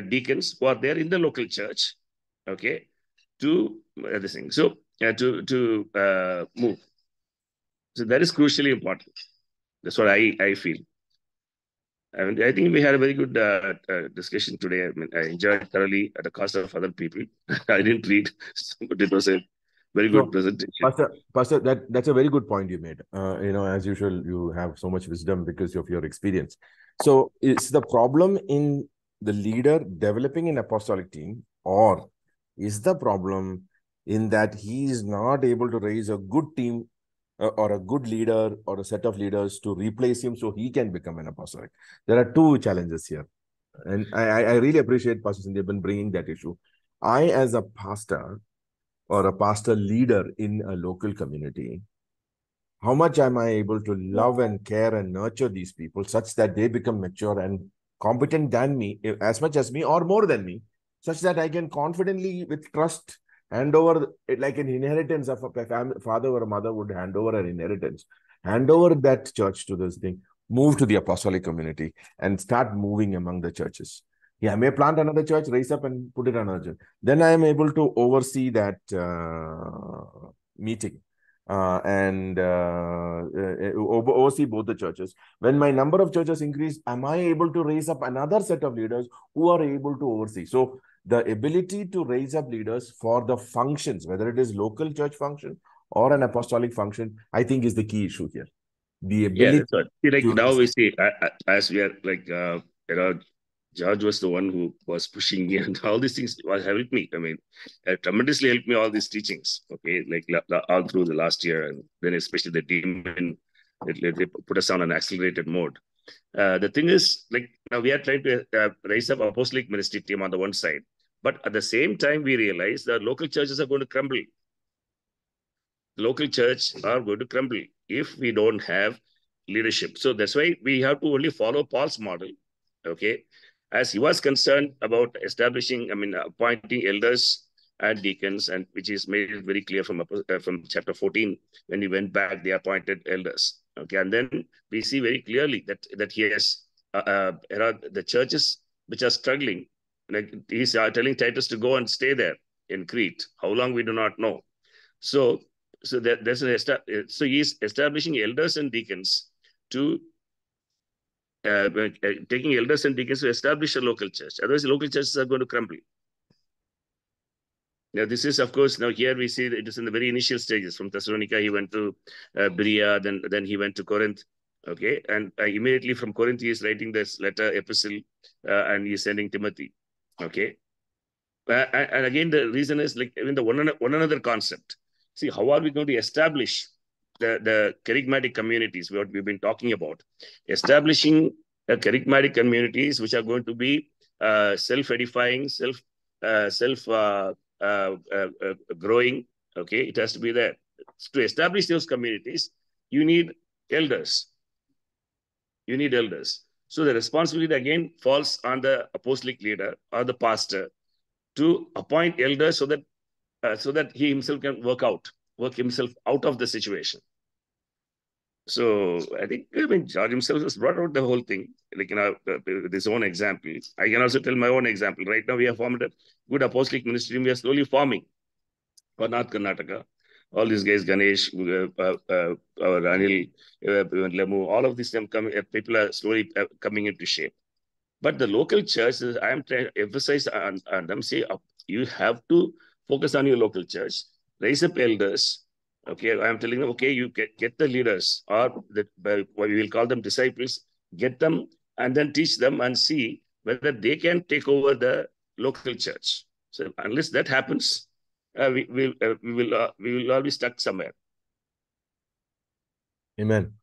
deacons who are there in the local church, okay, to this thing. So to move. So that is crucially important. That's what I feel. And I think we had a very good discussion today. I mean, I enjoyed thoroughly at the cost of other people. I didn't read, but it was a very good presentation. Pastor, that's a very good point you made. As usual, you have so much wisdom because of your experience. So is the problem in the leader developing an apostolic team, or is the problem in that he is not able to raise a good team or a good leader or a set of leaders to replace him so he can become an apostolic? There are two challenges here. And I really appreciate Pastor Sindhyapan bringing that issue. I, as a pastor or a pastor leader in a local community, how much am I able to love and care and nurture these people such that they become mature and competent than me, as much as me or more than me, such that I can confidently, with trust, hand over it like an inheritance of a father or a mother would hand over an inheritance, hand over that church to this thing, move to the apostolic community and start moving among the churches. Yeah, I may plant another church, raise up and put it on another church. Then I am able to oversee that meeting and oversee both the churches. When my number of churches increase, am I able to raise up another set of leaders who are able to oversee? So the ability to raise up leaders for the functions, whether it is local church function or an apostolic function, I think is the key issue here. The ability. Yeah, that's right. See, like now we see, as we are like, George was the one who was pushing me, and all these things helped me. I mean, tremendously helped me, all these teachings, okay, like all through the last year, and then especially the demon, they put us on an accelerated mode. The thing is, like, now we are trying to raise up apostolic ministry team on the one side, but at the same time, we realize that local churches are going to crumble. Local church are going to crumble if we don't have leadership. So that's why we have to only follow Paul's model, okay? As he was concerned about establishing, appointing elders and deacons, and which is made very clear from chapter 14, when he went back, they appointed elders, okay? And then we see very clearly that he has the churches which are struggling, like he's telling Titus to go and stay there in Crete. How long, we do not know. So he's establishing elders and deacons to taking elders and deacons to establish a local church. Otherwise, local churches are going to crumble. Now, this is, of course, now here we see it is in the very initial stages. From Thessalonica, he went to Berea, then he went to Corinth. Okay, and immediately from Corinth, he is writing this epistle, and he's sending Timothy. Okay, and again, the reason is like even the one another concept. See, how are we going to establish the charismatic communities, what we've been talking about? Establishing charismatic communities which are going to be self-edifying, growing. Okay, it has to be there. To establish those communities, you need elders. You need elders. So the responsibility again falls on the apostolic leader or the pastor to appoint elders so that he himself can work himself out of the situation. So I think George himself has brought out the whole thing, like with his own example. I can also tell my own example. Right now we have formed a good apostolic ministry. We are slowly forming for North Karnataka. All these guys, Ganesh, Anil, Lemu, all of these people are slowly coming into shape. But the local churches, I am trying to emphasize on them, say, you have to focus on your local church, raise up elders. Okay, I am telling them, okay, you get the leaders, or what we will call them disciples, get them and then teach them and see whether they can take over the local church. So unless that happens, we will all be stuck somewhere. Amen.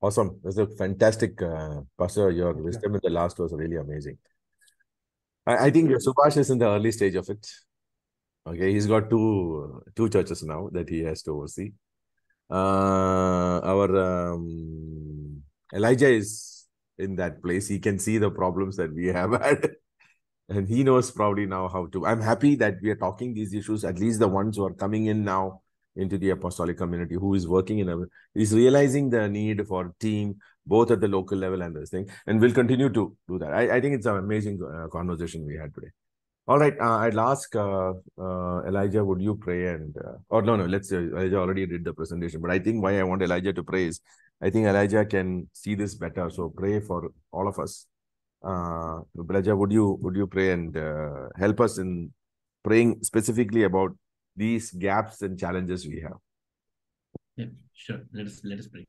Awesome. That's a fantastic, Pastor. Your wisdom in the last was really amazing. I think Subhash is in the early stage of it. Okay, he's got two churches now that he has to oversee. Our Elijah is in that place. He can see the problems that we have had. And he knows probably now how to. I'm happy that we are talking these issues, at least the ones who are coming in now into the apostolic community, who is working is realizing the need for team, both at the local level and this thing. And we'll continue to do that. I think it's an amazing conversation we had today. All right, I'll ask Elijah, would you pray? And or no, let's say Elijah already did the presentation, but I think why I want Elijah to pray is I think Elijah can see this better. So pray for all of us. Elijah, would you pray and help us in praying specifically about these gaps and challenges we have? Yeah, sure. Let us pray.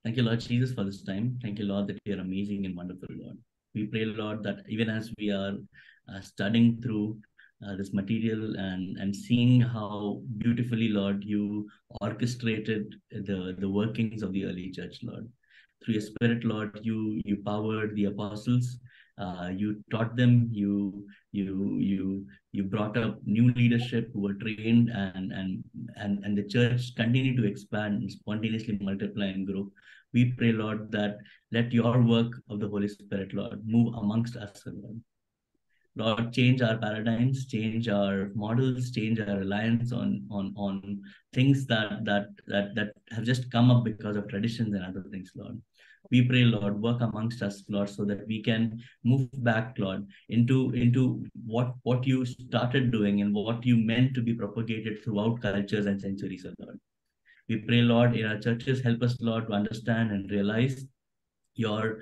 Thank you, Lord Jesus, for this time. Thank you, Lord, that you are amazing and wonderful, Lord. We pray, Lord, that even as we are studying through this material and seeing how beautifully, Lord, you orchestrated the workings of the early church, Lord. Through your Spirit, Lord, you powered the apostles. You taught them. You brought up new leadership who were trained, and the church continued to expand and spontaneously multiply and grow. We pray, Lord, that let your work of the Holy Spirit, Lord, move amongst us, Lord. Lord, change our paradigms, change our models, change our reliance on things that have just come up because of traditions and other things, Lord. We pray, Lord, work amongst us, Lord, so that we can move back, Lord, into what you started doing and what you meant to be propagated throughout cultures and centuries, Lord. We pray, Lord, in our churches, help us, Lord, to understand and realize your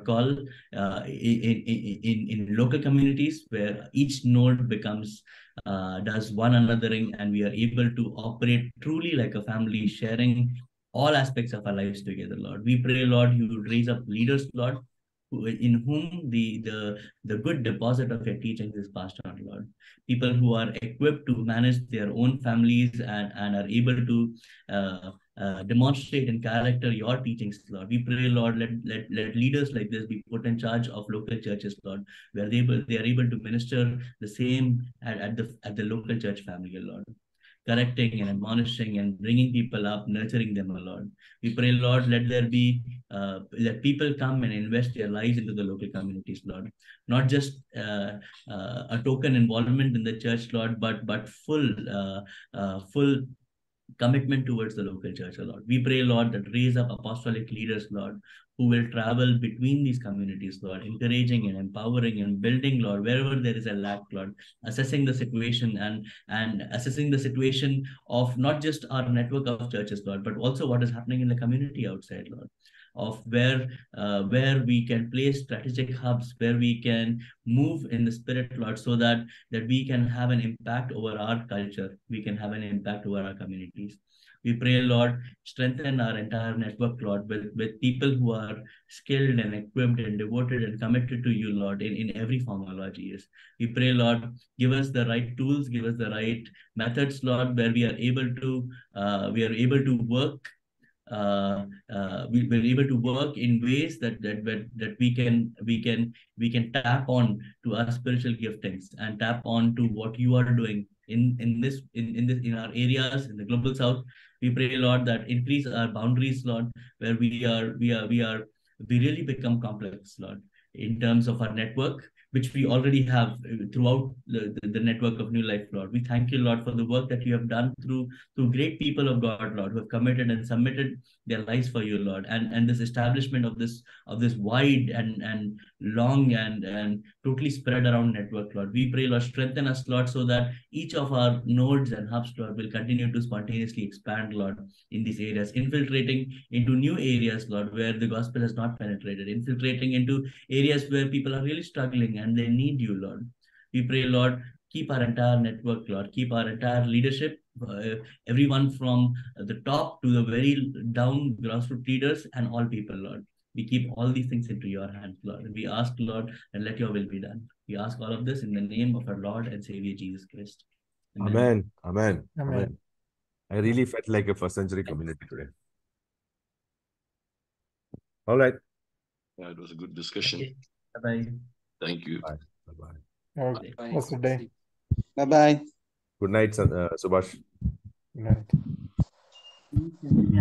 call in local communities where each node becomes does one anothering, and we are able to operate truly like a family, sharing all aspects of our lives together, Lord. We pray, Lord, you would raise up leaders, Lord, in whom the good deposit of your teachings is passed on, Lord. People who are equipped to manage their own families and are able to demonstrate in character your teachings, Lord. We pray, Lord, let leaders like this be put in charge of local churches, Lord, where they are able to minister the same at the local church family, Lord. Correcting and admonishing and bringing people up, nurturing them, Lord. We pray, Lord, let people come and invest their lives into the local communities, Lord. Not just a token involvement in the church, Lord, but full commitment towards the local church, Lord. We pray, Lord, that raise up apostolic leaders, Lord, who will travel between these communities, Lord, encouraging and empowering and building, Lord, wherever there is a lack, Lord, assessing the situation and assessing the situation of not just our network of churches, Lord, but also what is happening in the community outside, Lord, of where we can place strategic hubs, where we can move in the Spirit, Lord, so that we can have an impact over our culture, we can have an impact over our communities. We pray, Lord, strengthen our entire network, Lord, with people who are skilled and equipped and devoted and committed to you, Lord, in every form of our Jesus. We pray, Lord, give us the right tools, give us the right methods, Lord, where we are able to work. We're able to work in ways that we can tap on to our spiritual giftings and tap on to what you are doing in our areas in the global south. We pray, Lord, that increase our boundaries, Lord, where we really become complex, Lord, in terms of our network, which we already have throughout the network of New Life, Lord. We thank you, Lord, for the work that you have done through great people of God, Lord, who have committed and submitted their lives for you, Lord, and this establishment of this wide and long and totally spread around network, Lord. We pray, Lord, strengthen us, Lord, so that each of our nodes and hubs, Lord, will continue to spontaneously expand, Lord, in these areas, infiltrating into new areas, Lord, where the gospel has not penetrated, infiltrating into areas where people are really struggling and they need you, Lord. We pray, Lord, keep our entire network, Lord, keep our entire leadership, everyone from the top to the very down grassroots leaders and all people, Lord. We keep all these things into your hands, Lord. And we ask, Lord, and let your will be done. We ask all of this in the name of our Lord and Savior Jesus Christ. Amen. Amen. Amen. Amen. I really felt like a first century community today. All right. Yeah, it was a good discussion. Okay. Bye-bye. Thank you. Bye. Bye-bye. Okay. Have a good day. Bye-bye. Good night, Subhash. Good night.